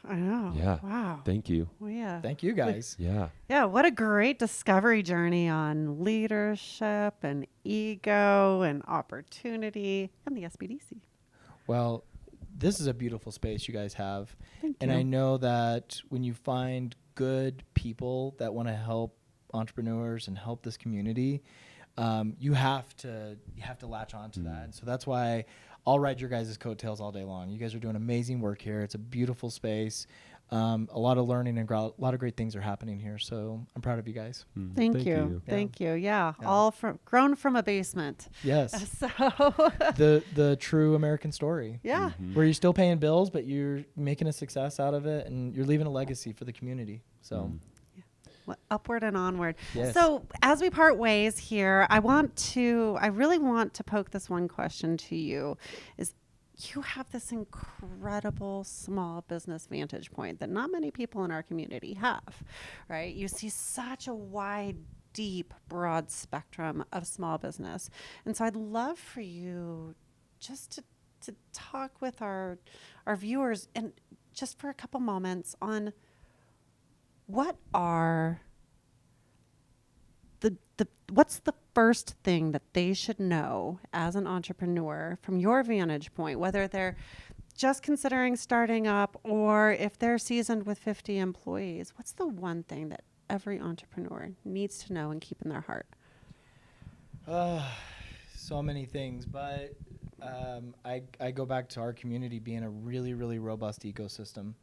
Speaker 2: I know.
Speaker 4: Yeah.
Speaker 2: Wow.
Speaker 4: Thank you.
Speaker 2: Well, yeah.
Speaker 3: thank you guys.
Speaker 4: Yeah.
Speaker 2: Yeah, what a great discovery journey on leadership and ego and opportunity and the SBDC.
Speaker 3: Well, this is a beautiful space you guys have.
Speaker 2: Thank
Speaker 3: And
Speaker 2: you.
Speaker 3: I know that when you find good people that want to help entrepreneurs and help this community, you have to latch on to that. And so that's why I'll ride your guys' coattails all day long. You guys are doing amazing work here. It's a beautiful space. A lot of learning and a lot of great things are happening here. So I'm proud of you guys.
Speaker 2: Thank you. Thank you. Yeah,
Speaker 3: Yeah.
Speaker 2: all grown from a basement.
Speaker 3: Yes.
Speaker 2: So,
Speaker 3: the true American story.
Speaker 2: yeah.
Speaker 3: Where you're still paying bills, but you're making a success out of it, and you're leaving a legacy for the community. So
Speaker 2: Well, upward and onward.
Speaker 3: Yes.
Speaker 2: So as we part ways here, I really want to poke this one question to you is you have this incredible small business vantage point that not many people in our community have, right? You see such a wide, deep, broad spectrum of small business. And so I'd love for you just to talk with our viewers and just for a couple moments on what's the first thing that they should know as an entrepreneur from your vantage point, whether they're just considering starting up or if they're seasoned with 50 employees? What's the one thing that every entrepreneur needs to know and keep in their heart?
Speaker 3: so many things, but I go back to our community being a really, really robust ecosystem.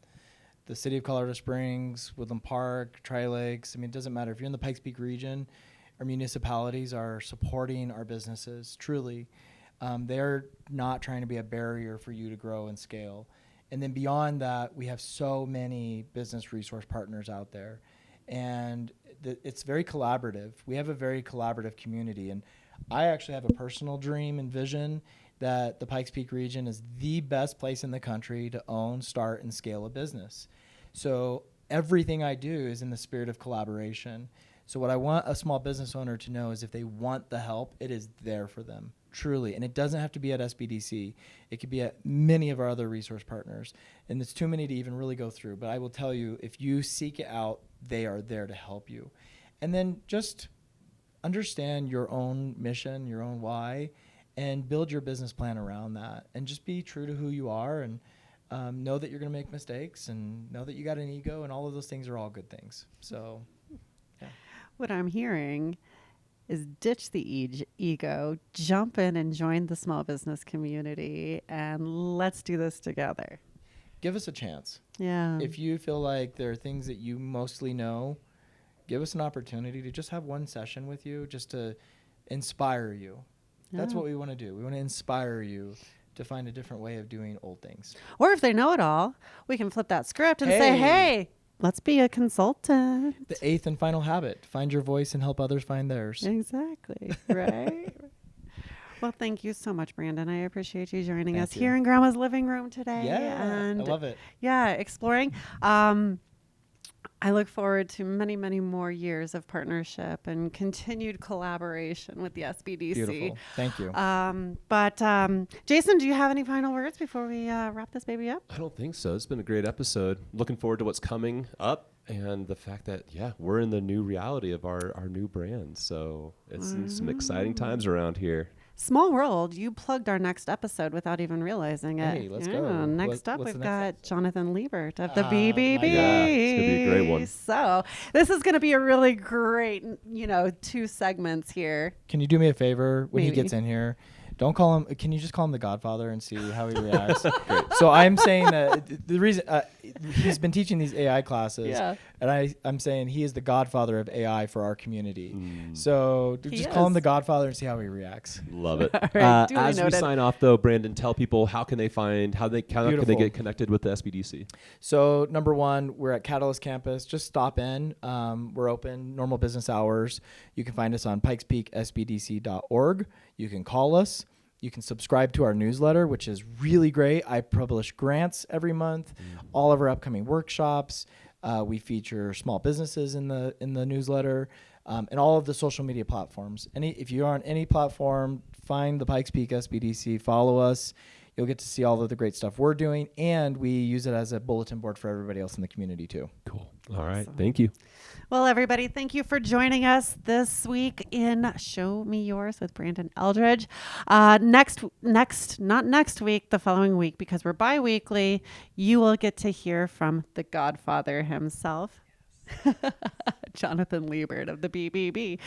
Speaker 3: The city of Colorado Springs, Woodland Park, Tri-Lakes, it doesn't matter. If you're in the Pikes Peak region, our municipalities are supporting our businesses, truly. They're not trying to be a barrier for you to grow and scale. And then beyond that, we have so many business resource partners out there. And it's very collaborative. We have a very collaborative community. And I actually have a personal dream and vision that the Pikes Peak region is the best place in the country to own, start, and scale a business. So everything I do is in the spirit of collaboration. So what I want a small business owner to know is if they want the help, it is there for them, truly. And it doesn't have to be at SBDC. It could be at many of our other resource partners. And it's too many to even really go through. But I will tell you, if you seek it out, they are there to help you. And then just understand your own mission, your own why, and build your business plan around that. And just be true to who you are, and know that you're going to make mistakes, and know that you got an ego, and all of those things are all good things. So, yeah.
Speaker 2: What I'm hearing is ditch the ego, jump in and join the small business community, and let's do this together.
Speaker 3: Give us a chance.
Speaker 2: Yeah.
Speaker 3: If you feel like there are things that you mostly know, give us an opportunity to just have one session with you, just to inspire you. That's
Speaker 2: Yeah.
Speaker 3: what we want to do. We want to inspire you to find a different way of doing old things.
Speaker 2: Or if they know it all, we can flip that script and say, hey, let's be a consultant.
Speaker 3: The 8th and final habit: find your voice and help others find theirs.
Speaker 2: Exactly. Right. Well, thank you so much, Brandon. I appreciate you joining us
Speaker 3: Thank you.
Speaker 2: here in Grandma's living room today.
Speaker 3: Yeah,
Speaker 2: and
Speaker 3: I love it.
Speaker 2: Yeah, exploring. I look forward to many, many more years of partnership and continued collaboration with the SBDC.
Speaker 3: Beautiful. Thank you.
Speaker 2: But Jason, do you have any final words before we wrap this baby up?
Speaker 4: I don't think so. It's been a great episode. Looking forward to what's coming up and the fact that, we're in the new reality of our new brand. So it's some exciting times around here.
Speaker 2: Small world, you plugged our next episode without even realizing it.
Speaker 3: Hey, let's go.
Speaker 2: Next up,
Speaker 3: What's
Speaker 2: we've
Speaker 3: the next
Speaker 2: got
Speaker 3: episode?
Speaker 2: Jonathan Liebert of the
Speaker 3: my
Speaker 2: BBB.
Speaker 3: God.
Speaker 4: Yeah, it's gonna be a great one.
Speaker 2: So this is going to be a really great, 2 segments here.
Speaker 3: Can you do me a favor when
Speaker 2: Maybe.
Speaker 3: he gets in here? Don't call him. Can you just call him the Godfather and see how he reacts? Great. So I'm saying that the reason he's been teaching these AI classes,
Speaker 2: Yeah.
Speaker 3: and I'm saying he is the Godfather of AI for our community. So
Speaker 2: He
Speaker 3: just call him
Speaker 2: is.
Speaker 3: the Godfather and see how he reacts.
Speaker 4: Love it.
Speaker 2: right, duly
Speaker 4: As we
Speaker 2: noted.
Speaker 4: sign off, though, Brandon, tell people how can they
Speaker 3: Beautiful.
Speaker 4: get connected with the SBDC?
Speaker 3: So number 1, we're at Catalyst Campus. Just stop in. We're open, normal business hours. You can find us on Pikes Peak SBDC.org. You can call us. You can subscribe to our newsletter, which is really great. I publish grants every month, all of our upcoming workshops. We feature small businesses in the newsletter, and all of the social media platforms. If you're on any platform, find the Pikes Peak SBDC, follow us. You'll get to see all of the great stuff we're doing, and we use it as a bulletin board for everybody else in the community too.
Speaker 4: Cool. All right. Thank you.
Speaker 2: Well, everybody, thank you for joining us this week in Show Me Yours with Brandon Eldridge. Not next week, the following week, because we're bi-weekly, you will get to hear from the Godfather himself, Jonathan Liebert of the BBB.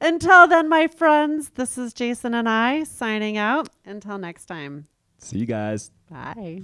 Speaker 2: Until then, my friends, this is Jason and I signing out. Until next time.
Speaker 4: See you guys.
Speaker 2: Bye.